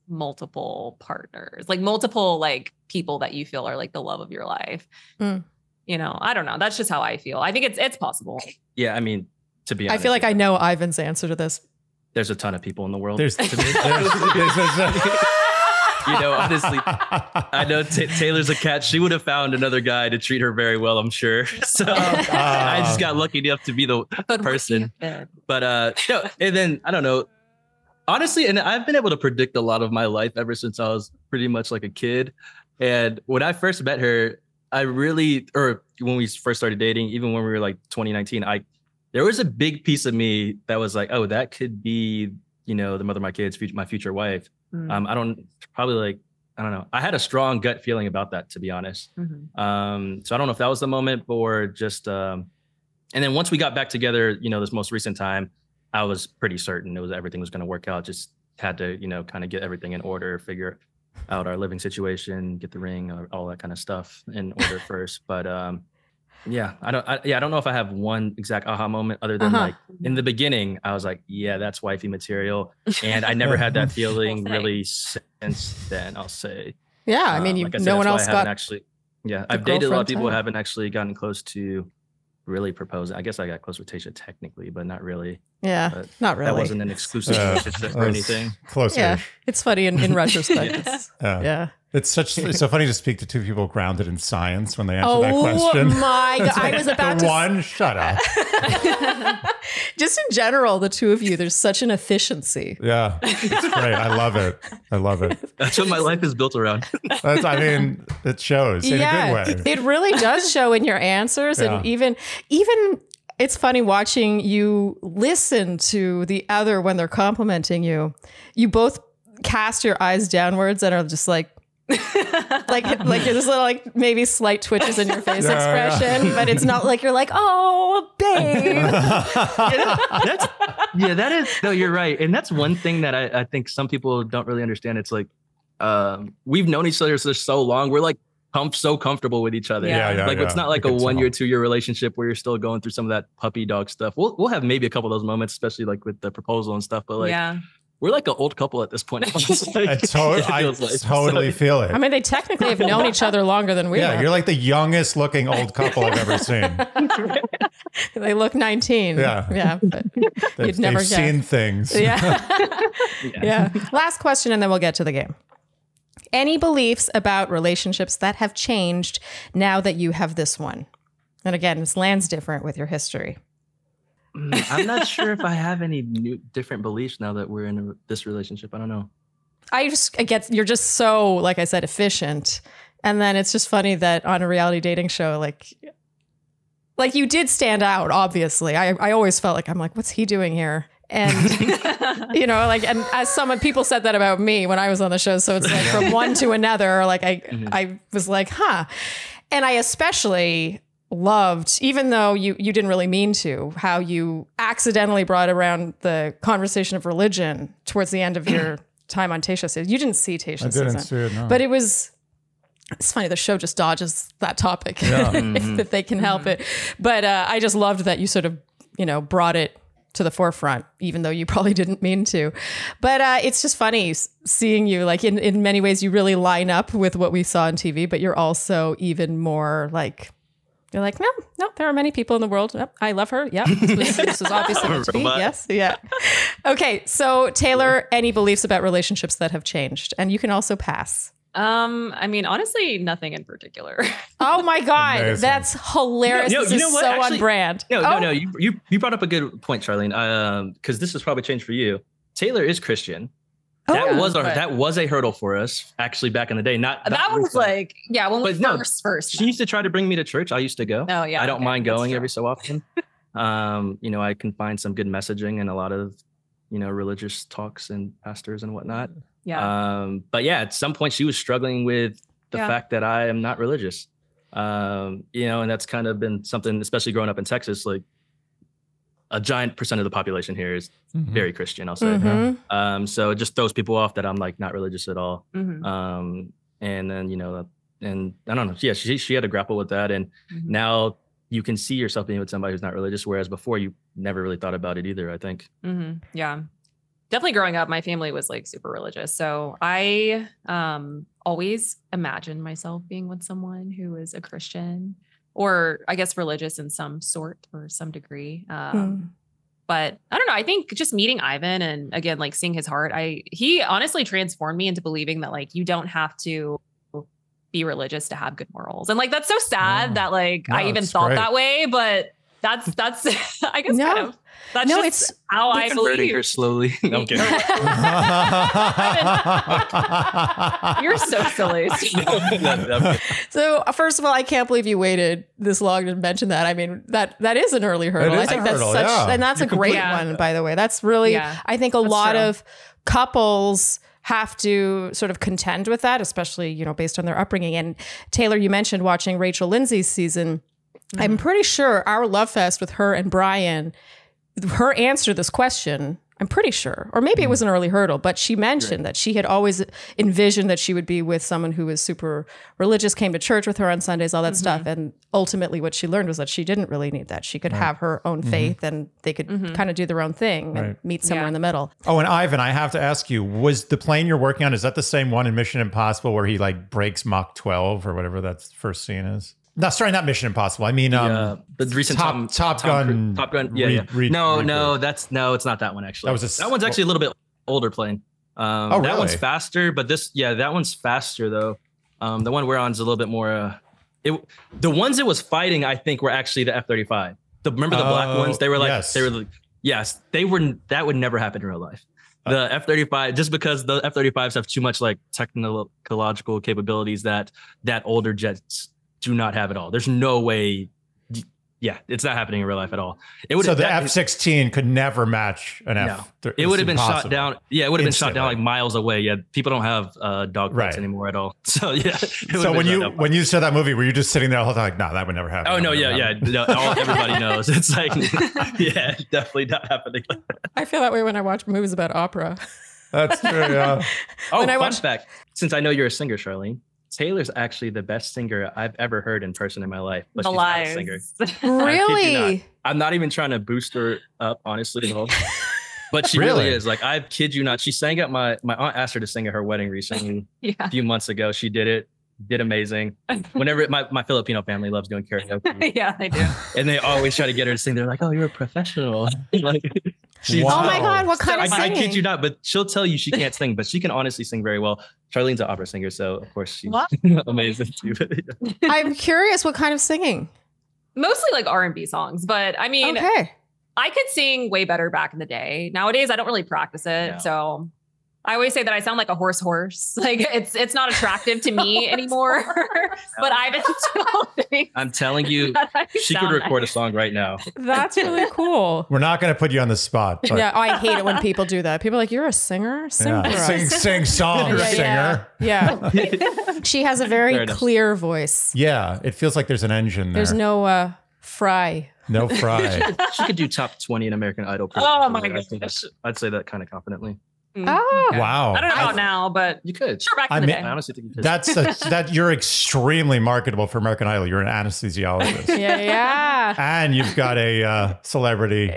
multiple partners, like multiple like people that you feel are like the love of your life. I don't know. That's just how I feel. I think it's possible. Yeah. To be honest, I feel like I know Ivan's answer to this. There's a ton of people in the world. Honestly, I know Taylor's a catch. She would have found another guy to treat her very well, I'm sure. So I just got lucky enough to be the person. But and then I don't know. Honestly, and I've been able to predict a lot of my life ever since I was pretty much like a kid. And when I first met her, when we first started dating, even when we were like 2019, there was a big piece of me that was like, oh, that could be, the mother of my kids, my future wife. I don't know. I had a strong gut feeling about that, to be honest. So I don't know if that was the moment or just, and then once we got back together, this most recent time, I was pretty certain everything was going to work out. Just had to, kind of get everything in order, figure out our living situation, get the ring, all that kind of stuff in order first. But I don't know if I have one exact aha moment other than like in the beginning, I was like, yeah, that's wifey material. And I never had that feeling really since then, I'll say. Yeah. Like I said, no one else got I've dated a lot of people who haven't actually gotten close to really proposing. I guess I got close with Tayshia technically, but not really. Yeah, But not really. that wasn't an exclusive relationship or anything. Close. Yeah, it's funny in retrospect. Yeah. It's so funny to speak to two people grounded in science when they answer that question. Oh my God. I was about to one, shut up. Just in general, the two of you, there's such an efficiency. Yeah, it's great. I love it. I love it. That's what my life is built around. I mean, it shows in a good way. It really does show in your answers. Yeah. And even it's funny watching you listen to the other when they're complimenting you. You both cast your eyes downwards and are just like there's little like maybe slight twitches in your face expression, but it's not like you're like, oh, babe. That is, no, you're right. And that's one thing that I think some people don't really understand. It's like, we've known each other for so long. We're like so comfortable with each other. It's not like a 1 year, 2 year relationship where you're still going through some of that puppy dog stuff. We'll have maybe a couple of those moments, especially like with the proposal and stuff, but like, we're like an old couple at this point. I totally feel it. I mean, they technically have known each other longer than we have. You're like the youngest looking old couple I've ever seen. They look 19. Yeah. But you'd never guess. Seen things. Yeah. Last question, and then we'll get to the game. Any beliefs about relationships that have changed now that you have this one? And again, this lands different with your history. I'm not sure if I have any different beliefs now that we're in this relationship. I don't know. You're just so, like I said, efficient. And then it's just funny that on a reality dating show, like you did stand out, obviously. I always felt like, I'm like, what's he doing here? And, and as people said that about me when I was on the show. So it's like from one to another, like I was like, huh. And I especially loved, even though you didn't really mean to, how you accidentally brought around the conversation of religion towards the end of your time on Tayshia's season. You didn't see Tayshia's season. I didn't see it, no. But it's funny, the show just dodges that topic if they can help it. But I just loved that you sort of, brought it to the forefront, even though you probably didn't mean to. But it's just funny seeing you, like in many ways, you really line up with what we saw on TV, but you're also even more like, you're like, no, there are many people in the world. Yep, I love her. Yeah, this was obviously meant to be. Yes, yeah. Okay, so Tailour, any beliefs about relationships that have changed? And you can also pass. I mean, honestly, nothing in particular. Oh my God, amazing. That's hilarious. This is so actually, on brand. No, you brought up a good point, Charlene. Because this has probably changed for you. Tailour is Christian. That was a hurdle for us actually back in the day. That was like, when we first. She used to try to bring me to church. I used to go. Oh yeah, I don't mind going every so often. I can find some good messaging and a lot of, religious talks and pastors and whatnot. Yeah. But yeah, at some point she was struggling with the fact that I am not religious. And that's kind of been something, especially growing up in Texas, like a giant percent of the population here is very Christian, I'll say. Mm-hmm. So it just throws people off that I'm like not religious at all. Mm-hmm. And then, and I don't know. Yeah, she had to grapple with that. And now you can see yourself being with somebody who's not religious, whereas before you never really thought about it either, I think. Mm-hmm. Yeah. Definitely growing up, my family was like super religious. So I always imagined myself being with someone who is a Christian, or I guess religious in some sort or some degree. But I don't know. I think just meeting Ivan and again, like seeing his heart, he honestly transformed me into believing that like, you don't have to be religious to have good morals. And like, that's so sad that like, I even thought that way, but that's I guess kind of, that's just how I believe. Her slowly. No, I'm kidding. You're so silly. So first of all, I can't believe you waited this long to mention that. I mean, that is an early hurdle. I think that's and that's a great one, by the way. That's really, I think a lot of couples have to sort of contend with that, especially, based on their upbringing. And Tailour, you mentioned watching Rachel Lindsay's season. Mm-hmm. I'm pretty sure our love fest with her and Brian, her answer to this question, I'm pretty sure, or maybe it was an early hurdle, but she mentioned that she had always envisioned that she would be with someone who was super religious, came to church with her on Sundays, all that stuff. And ultimately what she learned was that she didn't really need that. She could have her own faith and they could kind of do their own thing and meet somewhere in the middle. Oh, and Ivan, I have to ask you, was the plane you're working on, is that the same one in Mission Impossible where he like breaks Mach 12 or whatever that first scene is? No, sorry, not Mission Impossible. I mean, the recent Top Gun. Top Gun. Yeah. No, it's not that one actually. That one's actually a little bit older plane. Really? That one's faster, but that one's faster though. The one we're on is a little bit more. The ones it was fighting, I think, were actually the F-35. Remember the black ones? They were like, yes. That would never happen in real life. The F-35, just because the F-35s have too much like technological capabilities that older jets do not have at all. There's no way. Yeah, it's not happening in real life at all. So the F-16 could never match an F. It would have been shot down. Yeah, it would have been shot down like miles away. Yeah, people don't have dogfights anymore at all. So yeah. So when you saw that movie, were you just sitting there the whole time like, no, that would never happen? Oh no, everybody knows. It's like, yeah, definitely not happening. I feel that way when I watch movies about opera. That's true. Yeah. Fun fact. Since I know you're a singer, Charlene. Taylor's actually the best singer I've ever heard in person in my life, but she's not a singer. Really? I'm not even trying to boost her up, honestly. But she really is. Like, I kid you not. She sang at my aunt asked her to sing at her wedding recently. A few months ago. She did it. Did amazing. Whenever my Filipino family loves doing karaoke. Yeah, they do. And they always try to get her to sing. They're like, "Oh, you're a professional." Like, wow. Oh my God, what kind of singing? I kid you not, but she'll tell you she can't sing, but she can honestly sing very well. Charlene's an opera singer, so of course she's amazing too. I'm curious, what kind of singing? Mostly like R&B songs, but I mean, I could sing way better back in the day. Nowadays, I don't really practice it, so I always say that I sound like a horse. Like it's not attractive to me anymore. But I've been told. I'm telling you, she could record a song right now. That's really cool. We're not going to put you on the spot. But. Yeah, I hate it when people do that. People are like, "You're a singer? Sing for us. Sing songs, singer." Yeah. She has a very clear voice. Yeah, it feels like there's an engine there. There's no fry. No fry. She could do top 20 in American Idol. Oh my gosh. I'd say that kind of confidently. Oh wow! I don't know about now, but you could. Sure, back in the day. I honestly think you could. That you're extremely marketable for American Idol. You're an anesthesiologist. Yeah. And you've got a celebrity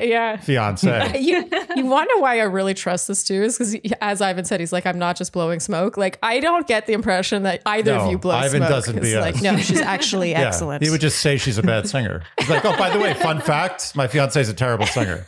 fiance. You want to know why I really trust this too? Is because, as Ivan said, he's like, I'm not just blowing smoke. Like, I don't get the impression that either of you blow Ivan smoke. Doesn't BS. Like, no, she's actually excellent. He would just say she's a bad singer. He's like, oh, by the way, fun fact, my fiance is a terrible singer.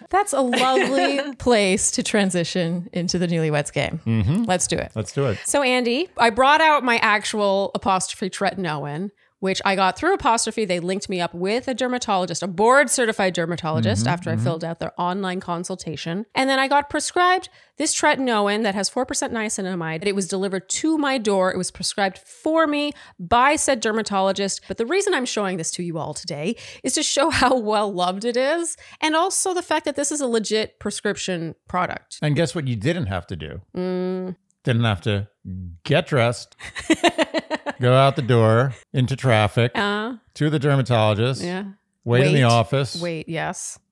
That's a lovely place to transition into the Newlyweds Game. Mm-hmm. Let's do it. Let's do it. So, Andy, I brought out my actual apostrophe tretinoin, which I got through apostrophe. They linked me up with a dermatologist, a board-certified dermatologist, after I filled out their online consultation. And then I got prescribed this tretinoin that has 4% niacinamide. It was delivered to my door. It was prescribed for me by said dermatologist. But the reason I'm showing this to you all today is to show how well loved it is, and also the fact that this is a legit prescription product. And guess what you didn't have to do? Didn't have to get dressed, go out the door, into traffic, to the dermatologist, wait in the office,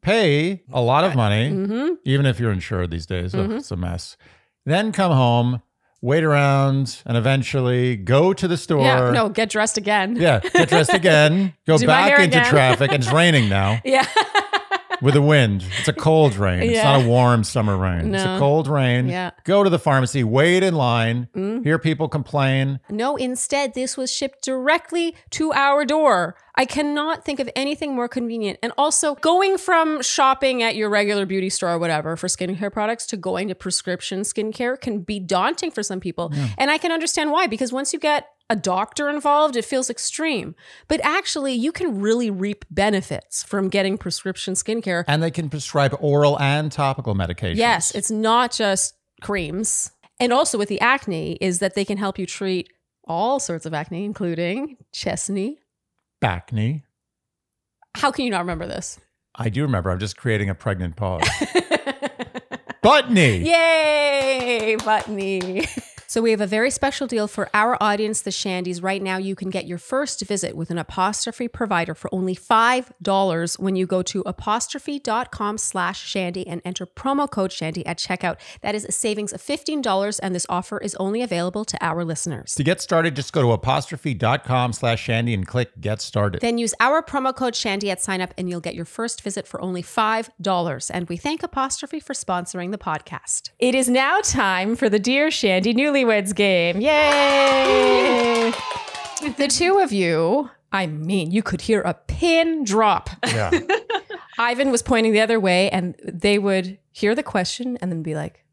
pay a lot of money, even if you're insured these days. It's a mess. Then come home, wait around, and eventually go to the store. Yeah, no, get dressed again. Yeah, get dressed again, go back into traffic, and it's raining now. Yeah. With a wind. It's a cold rain. It's not a warm summer rain. It's a cold rain. Yeah. Go to the pharmacy, wait in line, hear people complain. No, instead, this was shipped directly to our door. I cannot think of anything more convenient. And also, going from shopping at your regular beauty store or whatever for skincare products to going to prescription skincare can be daunting for some people. Yeah. And I can understand why, because once you get a doctor involved, it feels extreme. But actually, you can really reap benefits from getting prescription skincare. And they can prescribe oral and topical medications. Yes, it's not just creams. And also with the acne is that they can help you treat all sorts of acne, including chest knee. Back knee. How can you not remember this? I do remember. I'm just creating a pregnant pause. Butt knee. Yay, butt knee. So we have a very special deal for our audience, the Shandies. Right now, you can get your first visit with an apostrophe provider for only $5 when you go to apostrophe.com/Shandy and enter promo code Shandy at checkout. That is a savings of $15, and this offer is only available to our listeners. To get started, just go to apostrophe.com/Shandy and click Get Started. Then use our promo code Shandy at sign up, and you'll get your first visit for only $5. And we thank Apostrophe for sponsoring the podcast. It is now time for the Dear Shandy Newlyweds Game. Yay! The two of you, I mean, you could hear a pin drop. Yeah. Ivan was pointing the other way, and they would hear the question and then be like,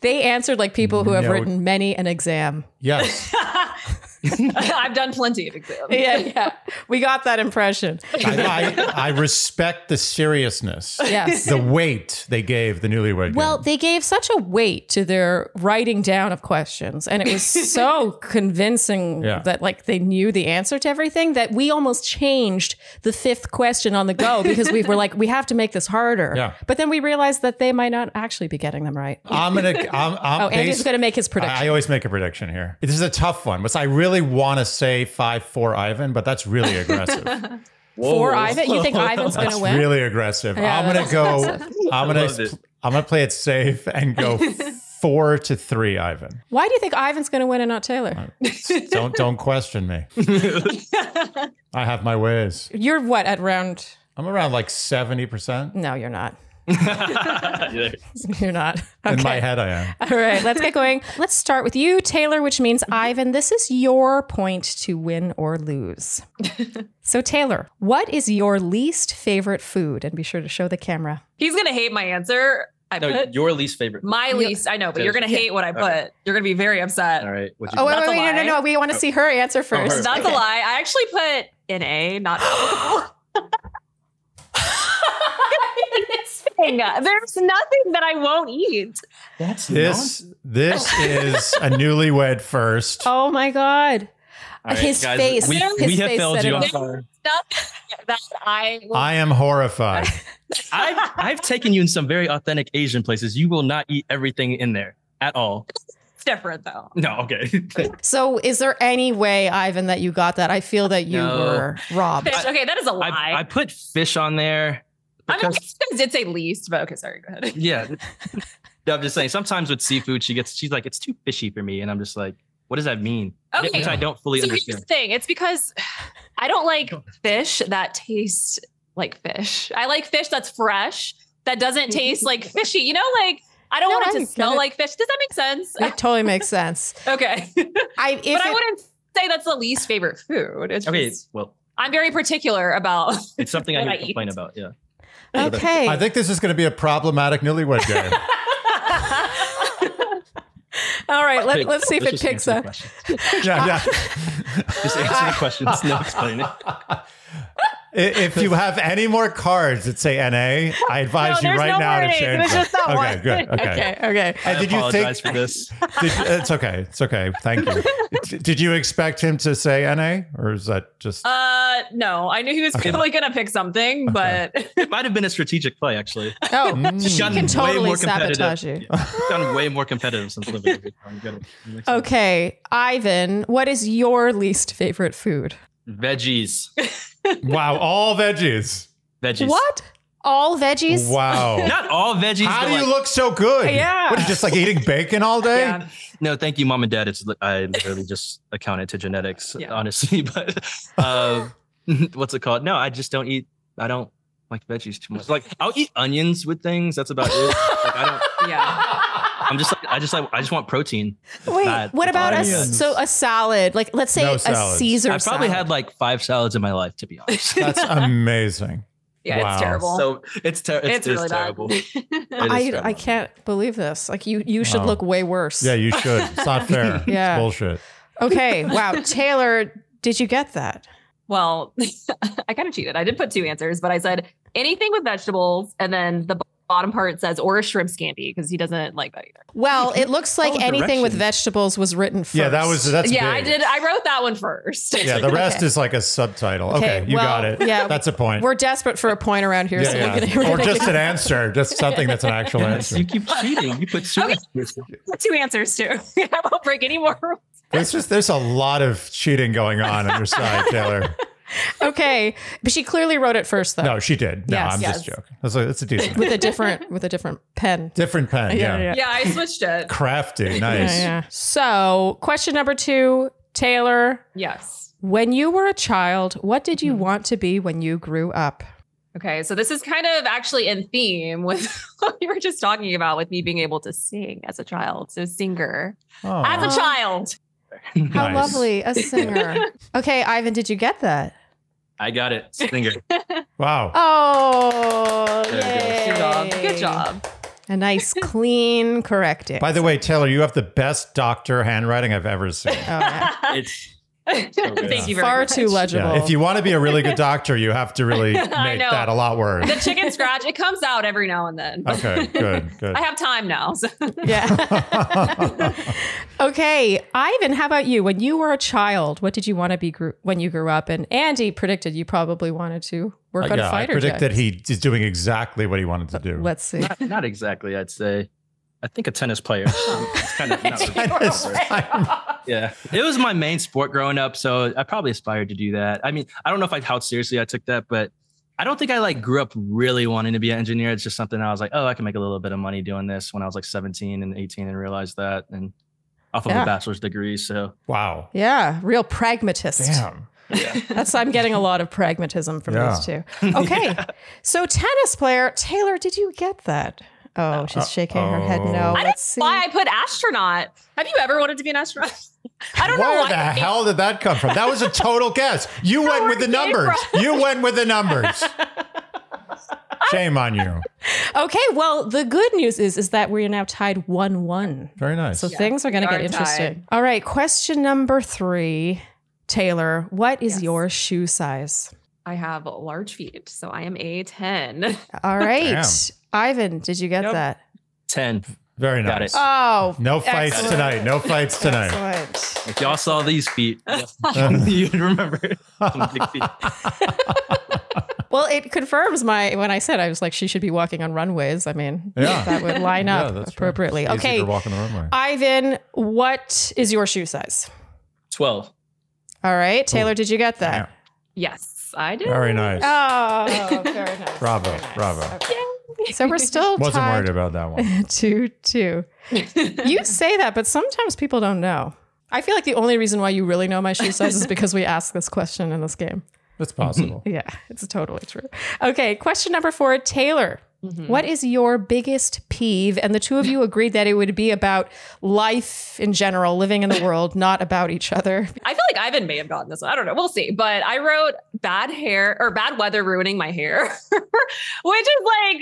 They answered like people who have written many an exam. Yes. I've done plenty of exams. Yeah. We got that impression. I respect the seriousness. Yes. The weight they gave the Newlywed Well, Game. they gave such a weight to their writing down of questions, and it was so convincing that like they knew the answer to everything that we almost changed the fifth question on the go because we were like, we have to make this harder. Yeah. But then we realized that they might not actually be getting them right. Andy's going to make his prediction. I always make a prediction here. This is a tough one, but I really want to say 5-4 Ivan, but that's really aggressive. For Ivan? You think Ivan's going to win? That's really aggressive. Yeah, I'm going to go. I'm going to play it safe and go 4-3 Ivan. Why do you think Ivan's going to win and not Taylor? Don't question me. I have my ways. You're what, at round? I'm around like 70%. No, you're not. You're not. Okay. In my head, I am. All right, let's get going. Let's start with you, Taylor, which means Ivan, this is your point to win or lose. So Taylor, what is your least favorite food? And be sure to show the camera. He's going to hate my answer. Your least favorite. My least, I know, but you're going to hate what I put. Okay. You're going to be very upset. All right. Wait, no. We want to see her answer first. That's a lie. I actually put NA, not applicable. There's nothing that I won't eat. This is a Newlywed first. Oh my God. Right, his guys, face. We have failed you. I'm There's sorry. nothing that I am horrified. I've taken you in some very authentic Asian places. You will not eat everything in there at all. It's different though. No, okay. So is there any way, Ivan, that you got that? I feel that you were robbed. Fish. Okay, that is a lie. I put fish on there. I mean, I did say least, but okay, sorry, go ahead. Yeah. No, I'm just saying, sometimes with seafood, she's like, it's too fishy for me. And I'm just like, what does that mean? Okay. Which I don't fully understand. Here's the thing. It's because I don't like fish that tastes like fish. I like fish that's fresh, that doesn't taste like fishy. You know, like, I don't want it to smell like fish. Does that make sense? It totally makes sense. Okay. But I wouldn't say that's the least favorite food. It's okay, just, well. I'm very particular about It's something I need to complain about, yeah. Okay. I think this is going to be a problematic Newlywed Game. All right, let's see if it picks up. Yeah. Just answer the questions, no explaining. If you have any more cards that say NA, I advise you right now to change It's just that Okay, one. good. Okay. I Did you apologize for this. It's okay. It's okay. Thank you. Did you expect him to say NA, or is that just? No, I knew he was probably going to pick something, but It might have been a strategic play, actually. Oh, Just she gotten can way totally more competitive. sabotage you. Yeah, gotten way more competitive since living here. Okay, Ivan, what is your least favorite food? Veggies. Wow, all veggies. Veggies. What? All veggies? Wow. Not all veggies. How but do you like, look so good? Yeah. What, are you just like eating bacon all day? yeah. No, thank you, mom and dad. I literally just accounted to genetics, Yeah. honestly. But what's it called? No, I just don't eat. I don't like veggies too much. Like I'll eat onions with things. That's about it. Like I don't. Yeah. I'm just like I just want protein. It's Wait, bad. what about Onions. a salad? Like, let's say No a salads. Caesar I've probably salad. had like 5 salads in my life, to be honest. That's amazing. Yeah, Wow. it's terrible. So it's really bad. terrible. It is terrible. I can't believe this. Like, you should look way worse. Yeah, you should. It's not fair. Yeah. It's bullshit. Okay. Wow. Taylor, did you get that? Well, I kind of cheated. I did put 2 answers, but I said anything with vegetables, and then the bottom part says or a shrimp scampi because he doesn't like that either. Well, it looks like anything with directions. vegetables was written first. Yeah, that's Yeah, big. I did. I wrote that one first. Yeah, the rest Okay. is like a subtitle. Okay, you well, got it. yeah, That's a point. We're desperate for a point around here. So Yeah, we're yeah. gonna Or just an answer, just something that's an actual Yes, answer. you keep cheating. You put 2 answers. Put 2 answers too. I won't break any more rules. There's a lot of cheating going on your side, Taylor. Okay, but she clearly wrote it first, though. No, she did. No, Yes, I'm yes. just joking. It's a decent with a different pen. different pen. Yeah. Yeah, I switched it. Crafty. Nice. Yeah. So, question number 2, Taylor. Yes. When you were a child, what did you want to be when you grew up? Okay, so this is kind of actually in theme with what we were just talking about with me being able to sing as a child. So singer Oh. as a child. How Nice. lovely, a singer. Okay, Ivan, did you get that? I got it. Singer. Wow. Oh, There it yay. Good job. Good job. A nice, clean correcting. By the way, Taylor, you have the best doctor handwriting I've ever seen. Oh, yeah. It's Thank you very Far much. too legible. Yeah, if you want to be a really good doctor, you have to really make know. that a lot worse. The chicken scratch, it comes out every now and then. Okay, good. I have time now. So. Yeah. Okay, Ivan, how about you? When you were a child, what did you want to be when you grew up? And Andy predicted you probably wanted to work on I fighter predict jets. that he is doing exactly what he wanted to do. Let's see. not exactly, I'd say. I think a tennis player. It's kind of not Tennis player. Yeah, it was my main sport growing up, so I probably aspired to do that. I mean, I don't know how seriously I took that, but I don't think I grew up really wanting to be an engineer. It's just something I was like, oh, I can make a little bit of money doing this when I was 17 and 18 and realized that, and off of a bachelor's degree. So Wow. Yeah, real pragmatist. Damn. I'm getting a lot of pragmatism from these two. Okay, so tennis player Taylor, did you get that? Oh, she's shaking her head no. I don't know why I put astronaut. Have you ever wanted to be an astronaut? I don't know Where why. the hell did that come from? That was a total guess. You went with the numbers. You went with the numbers. Shame on you. Okay, well, the good news is that we're now tied 1-1. Very nice. So things are going to we get are interesting. tied. All right, question number 3. Taylor, what is your shoe size? I have large feet, so I am a 10. All right. Damn. Ivan, did you get that? 10. Very Got nice. it. Oh, No fights excellent. tonight. No fights tonight. Excellent. If y'all saw these feet, you'd remember some big feet. Well, it confirms when I said I was like, she should be walking on runways. I mean, Yeah. that would line Yeah, up that's appropriately. Right. It's easy Okay, to walk on the runway. Ivan, what is your shoe size? 12. All right, Taylor, did you get that? Damn. Yes, I did. Very nice. Oh, very nice. Bravo. Very nice. Bravo. Okay. So we're still Wasn't tied worried about that one. 2-2. You say that, but sometimes people don't know. I feel like the only reason why you really know my shoe size is because we asked this question in this game. It's possible. Yeah, it's totally true. Okay, question number 4, Taylor. What is your biggest peeve? And the two of you agreed that it would be about life in general, living in the world, not about each other. I feel like Ivan may have gotten this one. I don't know. We'll see. But I wrote bad hair or bad weather ruining my hair, which is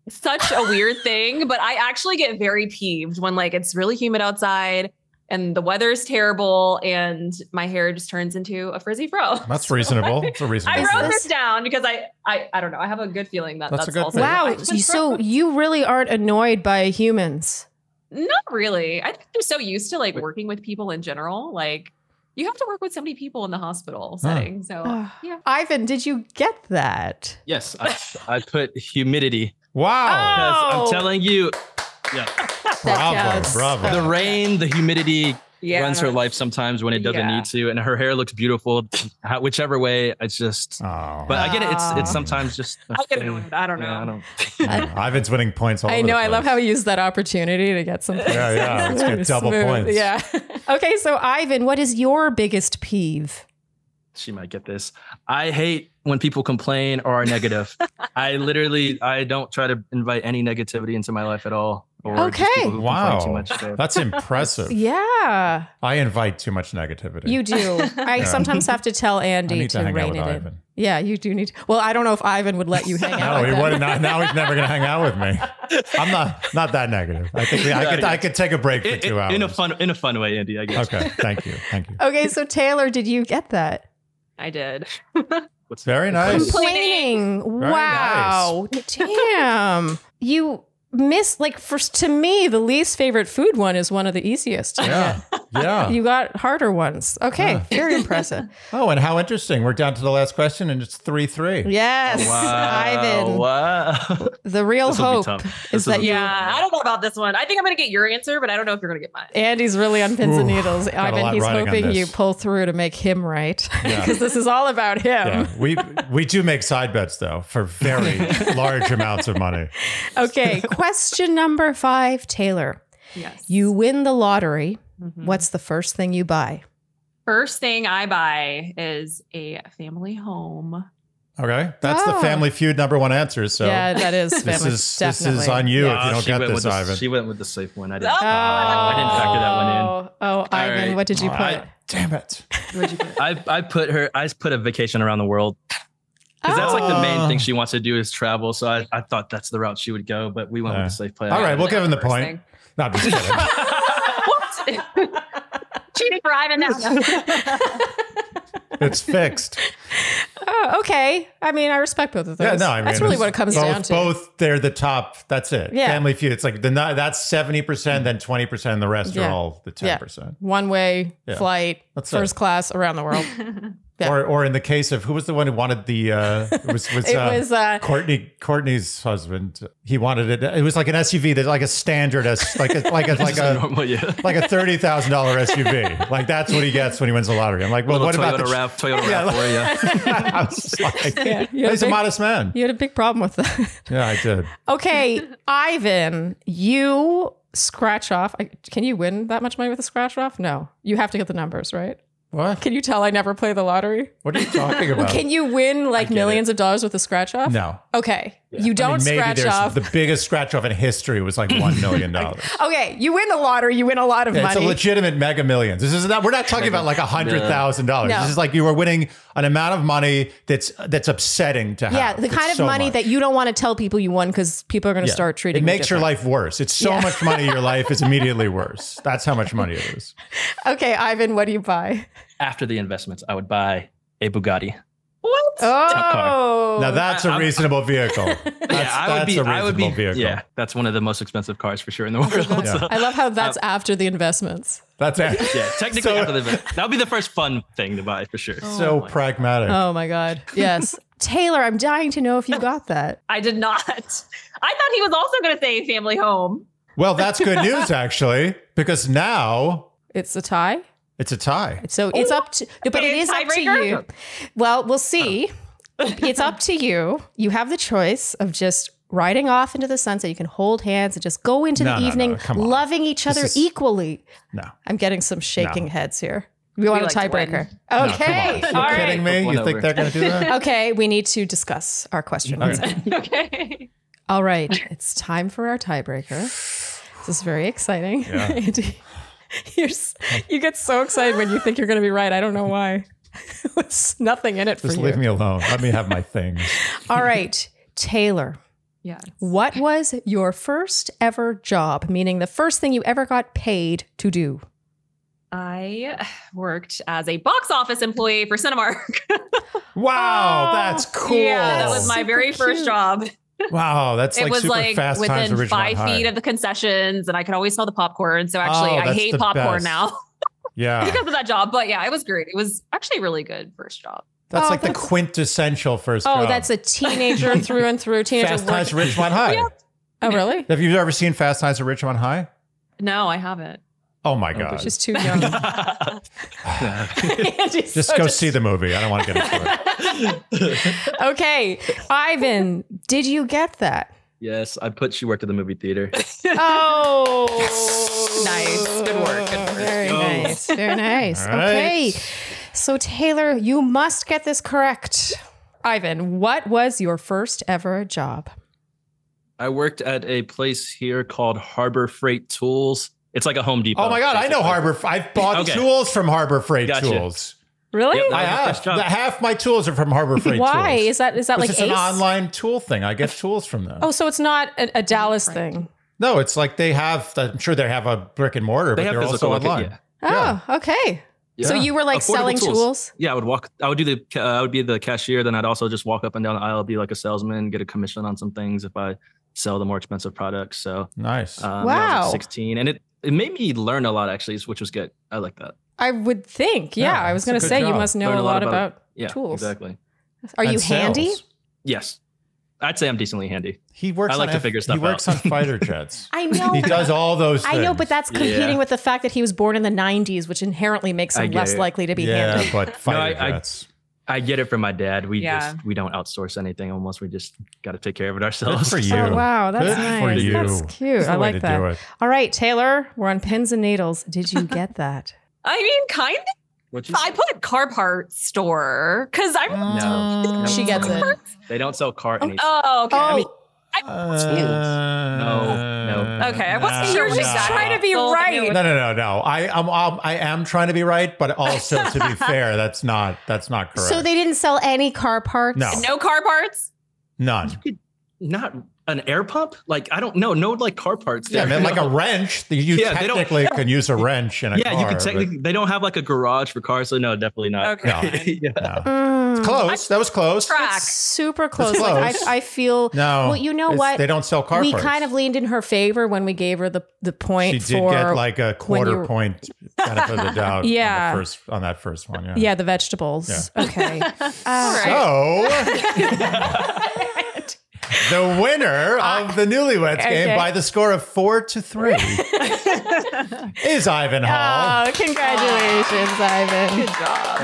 such a weird thing. But I actually get very peeved when it's really humid outside and the weather is terrible and my hair just turns into a frizzy fro. That's reasonable. It's a reasonable. I wrote guess. this down because I don't know. I have a good feeling that That's that's a good also thing. Wow, so you really aren't annoyed by humans? Not really. I think I'm so used to working with people in general. You have to work with so many people in the hospital setting. So yeah. Ivan, did you get that? Yes, I put humidity. Wow. Because Oh. I'm telling you, yeah, Bravo. counts. Bravo. the rain, the humidity runs her no. life sometimes when it doesn't Yeah. need to, and her hair looks beautiful. Whichever way, it's just. Oh. But I get it. It's sometimes just. I get annoyed. I don't know. Ivan's winning points all I over know. the I love place. how he used that opportunity to get some. Yeah. Let's get double Smooth. points. Yeah. Okay, so Ivan, what is your biggest peeve? She might get this. I hate when people complain or are negative. I don't try to invite any negativity into my life at all. Or just Okay. people who complain Wow. too much. So. That's impressive. Yeah, I invite too much negativity. you do. I sometimes have to tell I Andy need to hang out rein with it in. Ivan. Yeah, you do need. Well, I don't know if Ivan would let you hang out. No, with he them. wouldn't. Now he's never going to hang out with me. I'm not that negative. I think I could take a break for 2 hours. In a fun way, Andy. I guess. Okay. Thank you. Okay, so Taylor, did you get that? I did. What's Very nice. Complaining. Very Wow. Damn. You miss to me, the least favorite food one is one of the easiest. Yeah. Yeah. You got harder ones. Okay, Yeah. very impressive. Oh, and how interesting. We're down to the last question and it's 3-3. Yes, Ivan. Wow. The real This will be hope tough. is that you. Yeah, I don't know about this one. I think I'm going to get your answer, but I don't know if you're going to get mine. Andy's really on pins and Ooh, needles. got a Ivan, lot he's riding on hoping you this. pull through to make him right Yeah. because this is all about him. Yeah. We do make side bets though for very large amounts of money. Okay, question number 5, Taylor. Yes. You win the lottery. Mhm. What's the first thing you buy? First thing I buy is a family home. Okay, that's the Family Feud #1 answer. So yeah, that is. This is on you if you don't get this, Ivan. She went with the safe one. I didn't factor that one in. Oh, Ivan, what did you put? Damn it! What'd you put? I put a vacation around the world. Because that's like the main thing she wants to do is travel. So I thought that's the route she would go, but we went with the safe play. All right, we'll give him the point. No, I'm just kidding. What? Cheating for Ivan now. It's fixed. Oh, okay. I mean, I respect both of those. Yeah, no, I mean, that's really what it comes down to. Both, they're the top. That's it. Yeah. Family Feud. It's like that's 70%, then 20%, and the rest are all the 10%. One-way flight, first class around the world. Yeah. Or in the case of who was the one who wanted the it was Courtney's husband. He wanted it. It was like an SUV that's like a standard like a $30,000 SUV. Like that's what he gets when he wins the lottery. I'm like, well, what about Toyota RAV4? I was just like, he's a modest man. You had a big problem with that. Yeah, I did. Okay, Ivan, you scratch off. Can you win that much money with a scratch off? No, you have to get the numbers right. What? Can you tell I never play the lottery? What are you talking about? Can you win like millions of dollars with a scratch off? No. Okay. Yeah. You don't scratch off. The biggest scratch off in history was like $1 million. Okay. You win the lottery. You win a lot of money. It's a legitimate Mega Millions. This is not, we're not talking about like $100,000. No. This is like you are winning an amount of money that's upsetting to have. Yeah. The kind of money that you don't want to tell people you won because people are going to start treating you It makes your life worse. It's so much money. Your life is immediately worse. That's how much money it is. Okay. Ivan, what do you buy? After the investments, I would buy a Bugatti. What? Oh, now that's a reasonable vehicle. That's a reasonable vehicle. Yeah, that's one of the most expensive cars for sure in the world. Yeah. So, I love how that's after the investments. That's it. Yeah, technically after the investments. That would be the first fun thing to buy for sure. So pragmatic. Oh my God. Yes. Tailour, I'm dying to know if you got that. I did not. I thought he was also going to say family home. Well, that's good news actually, because now it's a tie. It's a tie. So it's up to, but it is up to you. Well, we'll see. It's up to you. You have the choice of just riding off into the sunset. You can hold hands and just go into the evening loving each other equally. No. I'm getting some shaking heads here. We want a tiebreaker. No, Okay. come on. Are you kidding me? You think they're going to do that? Okay. We need to discuss our questions. Okay. All right. It's time for our tiebreaker. This is very exciting. Yeah. Andy, you get so excited when you think you're going to be right. I don't know why. There's nothing in it for you. Just leave me alone. Let me have my things. All right. Tailour. Yes. What was your first ever job? Meaning the first thing you ever got paid to do? I worked as a box office employee for Cinemark. Wow, that's cool. Yeah, that was my very first job. Wow, that's like super Fast Times within Ridgemont 5 High. feet of the concessions, and I could always smell the popcorn. So actually, I hate popcorn now. Yeah, because of that job. But yeah, it was great. It was actually a really good first job. That's the quintessential first job. Oh, that's a teenager through and through. Fast Times at Ridgemont High. Yeah. Oh, really? Have you ever seen Fast Times at Ridgemont High? No, I haven't. Oh my God. She's too young. Just go see the movie. I don't want to get into it. Okay. Ivan, did you get that? Yes, she worked at the movie theater. Oh, nice. Good work. Good work. Very nice. Very nice. All right. Okay. So Tailour, you must get this correct. Ivan, what was your first ever job? I worked at a place here called Harbor Freight Tools. It's like a Home Depot. Oh my God, I know Harbor. I've bought tools from Harbor Freight Tools. Really? Yep, I have. Half my tools are from Harbor Freight Why? Tools. Is that like it's an online tool thing. I get tools from them. Oh, so it's not a Dallas thing. No, it's like they have, I'm sure they have a brick and mortar, but they're also online. Oh, okay. Yeah. So you were like selling tools? Yeah, I would be the cashier. Then I'd also just walk up and down the aisle, be like a salesman, get a commission on some things if I sell the more expensive products. So nice. Wow. I was like 16, and it made me learn a lot actually, which was good. I like that. I would think. Yeah, I was going to say you must know a lot about tools. Exactly. Are you handy? Yes. I'd say I'm decently handy. He works. I like to figure stuff out. He works on fighter jets. I know. He does all those things. I know, but that's competing with the fact that he was born in the 90s, which inherently makes him less likely to be handy. Yeah, but fighter jets. I get it from my dad. We don't outsource anything almost. We just got to take care of it ourselves. Good for you. Oh, wow. That's Good nice. for you. That's cute. I like that. All right, Tailour, we're on pins and needles. Did you get that? I mean, kind of. I put car part store because I'm she gets it. They don't sell car anything. Oh, okay. I mean, no. Okay, I wasn't sure. You're just trying to be right. No. I am trying to be right, but also to be fair, that's not correct. So they didn't sell any car parts? No car parts? None. Not an air pump? Like, I don't know. No, like car parts. Yeah, man, like a wrench. You technically can use a wrench in a car. Yeah, you can technically. They don't have like a garage for cars, so no, definitely not. Okay. It's close. That was close. It's super close. It's Like close. I feel. No. Well, you know what? They don't sell car parts. We kind of leaned in her favor when we gave her the point. She did get like a quarter point benefit of the doubt. Yeah. On that first one. Yeah. Yeah, the vegetables. Yeah. Okay. So. The winner of the Newlyweds Game by the score of 4-3 is Ivan Hall. Oh, congratulations, Ivan. Good job.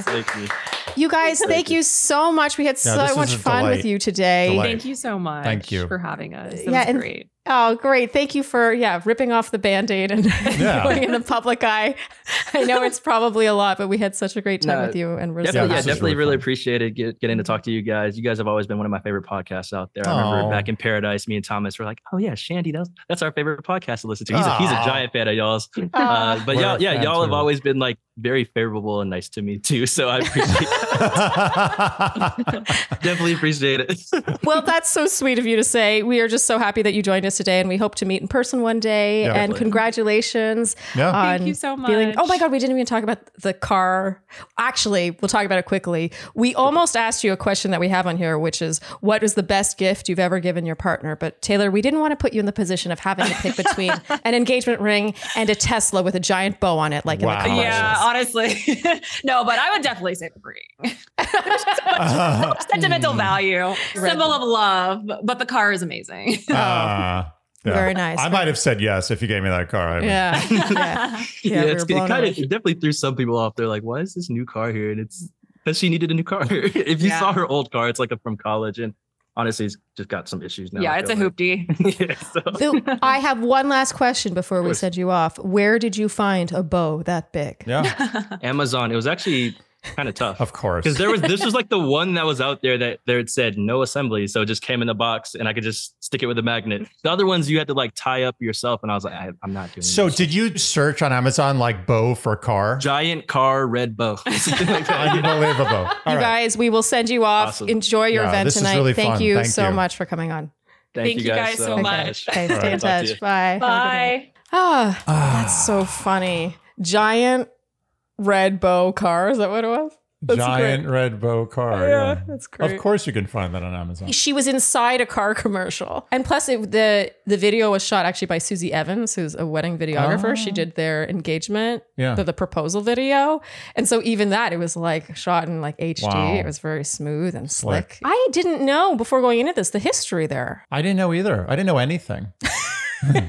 Thank you. You guys, thank you so much. We had so much fun with you today. Delight. Thank you so much. Thank you for having us. It was great. Oh, great. Thank you for, ripping off the Band-Aid and going in the public eye. I know it's probably a lot, but we had such a great time with you. And we're definitely really appreciated getting to talk to you guys. You guys have always been one of my favorite podcasts out there. I remember back in Paradise, me and Thomas were like, oh yeah, Shandy, that's our favorit podcast to listen to. He's a giant fan of y'all's. But y'all have always been like very favorable and nice to me too. So I appreciate it. Definitely appreciate it. Well, that's so sweet of you to say. We are just so happy that you joined us today, and we hope to meet in person one day. And congratulations. Thank you so much. Oh my God, we didn't even talk about the car. Actually, we'll talk about it quickly. We almost asked you a question that we have on here, which is, what is the best gift you've ever given your partner? But Tailour, we didn't want to put you in the position of having to pick between an engagement ring and a Tesla with a giant bow on it, like in the commercials. Yeah, honestly. No, but I would definitely say the ring. Sentimental value, symbol of love, but the car is amazing. Very nice. I might have said yes if you gave me that car. It definitely threw some people off. They're like, why is this new car here? And it's because she needed a new car. If you saw her old car, it's like from college, and honestly, it's just got some issues now. Yeah, it's a hoopty. I have one last question before we send you off. Where did you find a bow that big? Yeah, Amazon. It was actually kind of tough. Of course. Because this was like the one that was out there that it said no assembly. So it just came in the box and I could just stick it with a magnet. The other ones you had to like tie up yourself. And I was like, I'm not doing So this. Did you search on Amazon like bow for car? Giant car, red bow. Unbelievable. You guys, we will send you off. Awesome. Enjoy your event this is tonight. really Thank fun. you Thank so you. much for coming on. Thank you guys so much. Okay, stay in touch. Bye. Bye. That's so funny. Giant red bow car. Is that what it was? That's Giant great. red bow car. Yeah, that's great. Of course you can find that on Amazon. She was inside a car commercial. And plus the video was shot actually by Susie Evans, who's a wedding videographer. She did their engagement, the proposal video. And so even that, it was like shot in like HD. Wow. It was very smooth and slick. I didn't know before going into this, the history there. I didn't know either. I didn't know anything.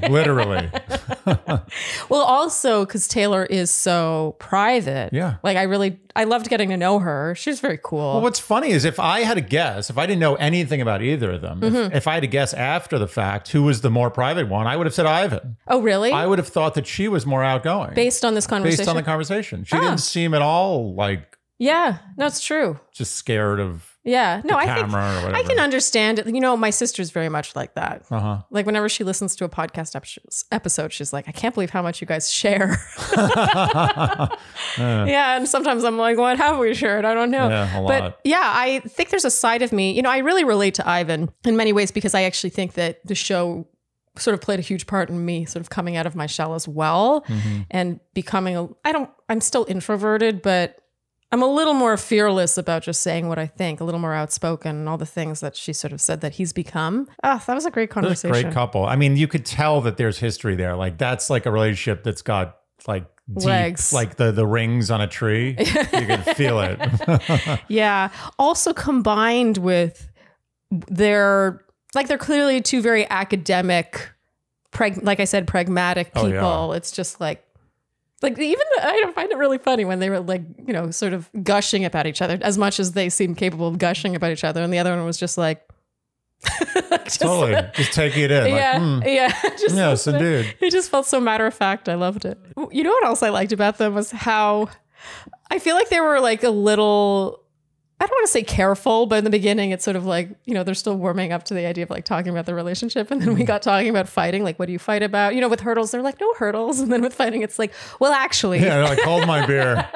Literally. Well, also because Tailour is so private. Yeah. Like I loved getting to know her. She's very cool. Well, what's funny is if I had to guess, if I didn't know anything about either of them, if I had to guess after the fact who was the more private one, I would have said Ivan. Oh, really? I would have thought that she was more outgoing. Based on this conversation? Based on the conversation. She didn't seem at all like... Yeah, no, it's true. Just scared of... Yeah, no, I think or whatever. I can understand it. You know, my sister's very much like that. Like whenever she listens to a podcast episode, she's like, I can't believe how much you guys share. Yeah, and sometimes I'm like, what have we shared? I don't know. Yeah, a lot. But yeah, I think there's a side of me, I really relate to Ivan in many ways because I actually think that the show sort of played a huge part in me sort of coming out of my shell as well and becoming I'm still introverted, but I'm a little more fearless about just saying what I think, a little more outspoken, and all the things that she sort of said that he's become. That was a great conversation. Great couple. I mean, you could tell that there's history there. Like that's like a relationship that's got like deep, legs, like the rings on a tree. You can feel it. Yeah. Also combined with they're clearly two very academic, like I said, pragmatic people. Oh, yeah. It's just like even I find it really funny when they were like, sort of gushing about each other as much as they seem capable of gushing about each other. And the other one was just like, totally just taking it in. Yes, indeed. It just felt so matter of fact. I loved it. You know what else I liked about them was how I feel like they were like a little I don't want to say careful, but in the beginning, it's sort of like, you know, they're still warming up to the idea of like talking about the relationship. And then we got talking about fighting. Like, what do you fight about? You know, with hurdles, they're like, no hurdles. And then with fighting, it's like, well, actually. Yeah, like, hold my beer.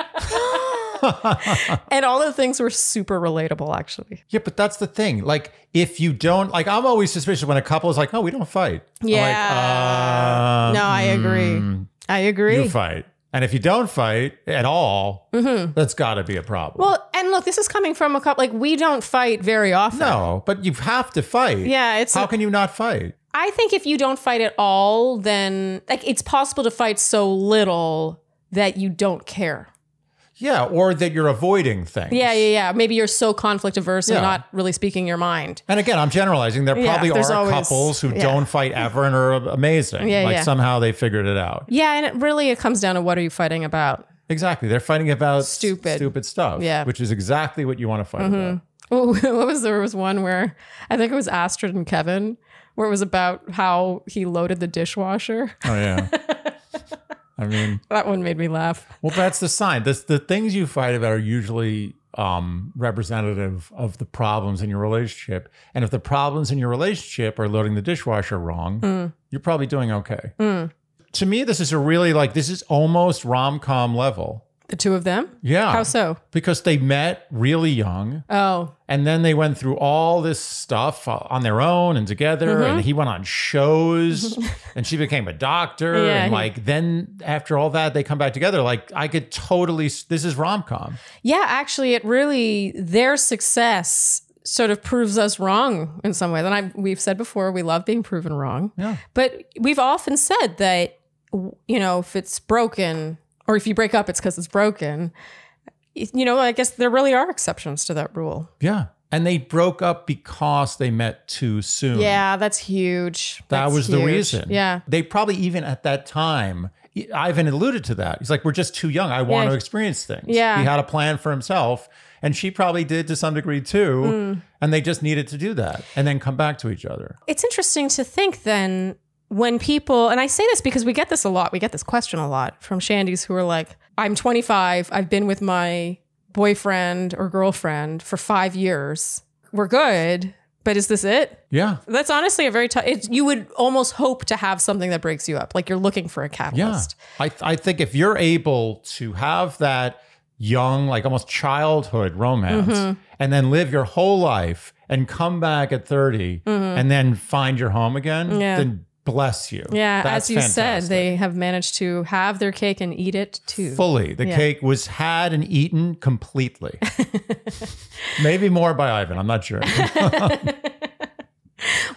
And all the things were super relatable, actually. Yeah, but that's the thing. Like, if you don't, like, I'm always suspicious when a couple is like, oh, we don't fight. Yeah. No, I agree. I agree. You fight. And if you don't fight at all, that's got to be a problem. Well, and look, this is coming from a couple, like, we don't fight very often. No, but you have to fight. Yeah. How can you not fight? I think if you don't fight at all, then like it's possible to fight so little that you don't care. Yeah, or that you're avoiding things. Yeah. Maybe you're so conflict averse and not really speaking your mind. And again, I'm generalizing. There probably are couples who don't fight ever and are amazing. Somehow they figured it out. Yeah, and it comes down to what are you fighting about? Exactly. They're fighting about stupid stuff. Yeah. Which is exactly what you want to fight about. Well, there was one where I think it was Astrid and Kevin, where it was about how he loaded the dishwasher. Oh, yeah. I mean, that one made me laugh. Well, that's the sign. The things you fight about are usually representative of the problems in your relationship. And if the problems in your relationship are loading the dishwasher wrong, you're probably doing okay. To me, this is this is almost rom-com level. The two of them? Yeah. How so? Because they met really young. Oh. And then they went through all this stuff on their own and together. And he went on shows and she became a doctor. And then after all that, they come back together. Like, I could totally, this is rom-com. Yeah, actually, their success sort of proves us wrong in some ways. And we've said before, we love being proven wrong. Yeah. But we've often said that, you know, if it's broken, or if you break up, it's because it's broken. You know, I guess there really are exceptions to that rule. Yeah. And they broke up because they met too soon. Yeah, that's huge. That was the reason. Yeah. They probably even at that time, Ivan alluded to that. He's like, we're just too young. I want to experience things. Yeah. He had a plan for himself. And she probably did to some degree too. And they just needed to do that and then come back to each other. It's interesting to think then, when people, and I say this because we get this a lot, we get this question a lot from Shandys who are like, I'm 25, I've been with my boyfriend or girlfriend for 5 years. We're good, but is this it? Yeah. That's honestly a very tough, you would almost hope to have something that breaks you up. Like you're looking for a catalyst. Yeah. I think if you're able to have that young, like almost childhood romance and then live your whole life and come back at 30 and then find your home again, then bless you. Yeah, that's as you fantastic. said, they have managed to have their cake and eat it too. Fully. The cake was had and eaten completely. Maybe more by Ivan. I'm not sure.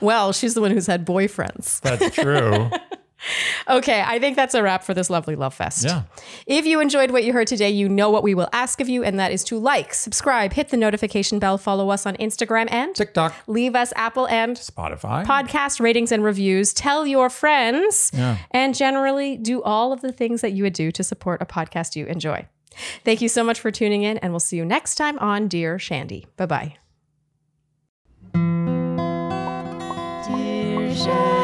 Well, she's the one who's had boyfriends. That's true. Okay, I think that's a wrap for this lovely Love Fest. Yeah. If you enjoyed what you heard today, you know what we will ask of you, and that is to like, subscribe, hit the notification bell, follow us on Instagram and TikTok. Leave us Apple and Spotify podcast ratings and reviews. Tell your friends, and generally do all of the things that you would do to support a podcast you enjoy. Thank you so much for tuning in, and we'll see you next time on Dear Shandy. Bye-bye. Dear Shandy.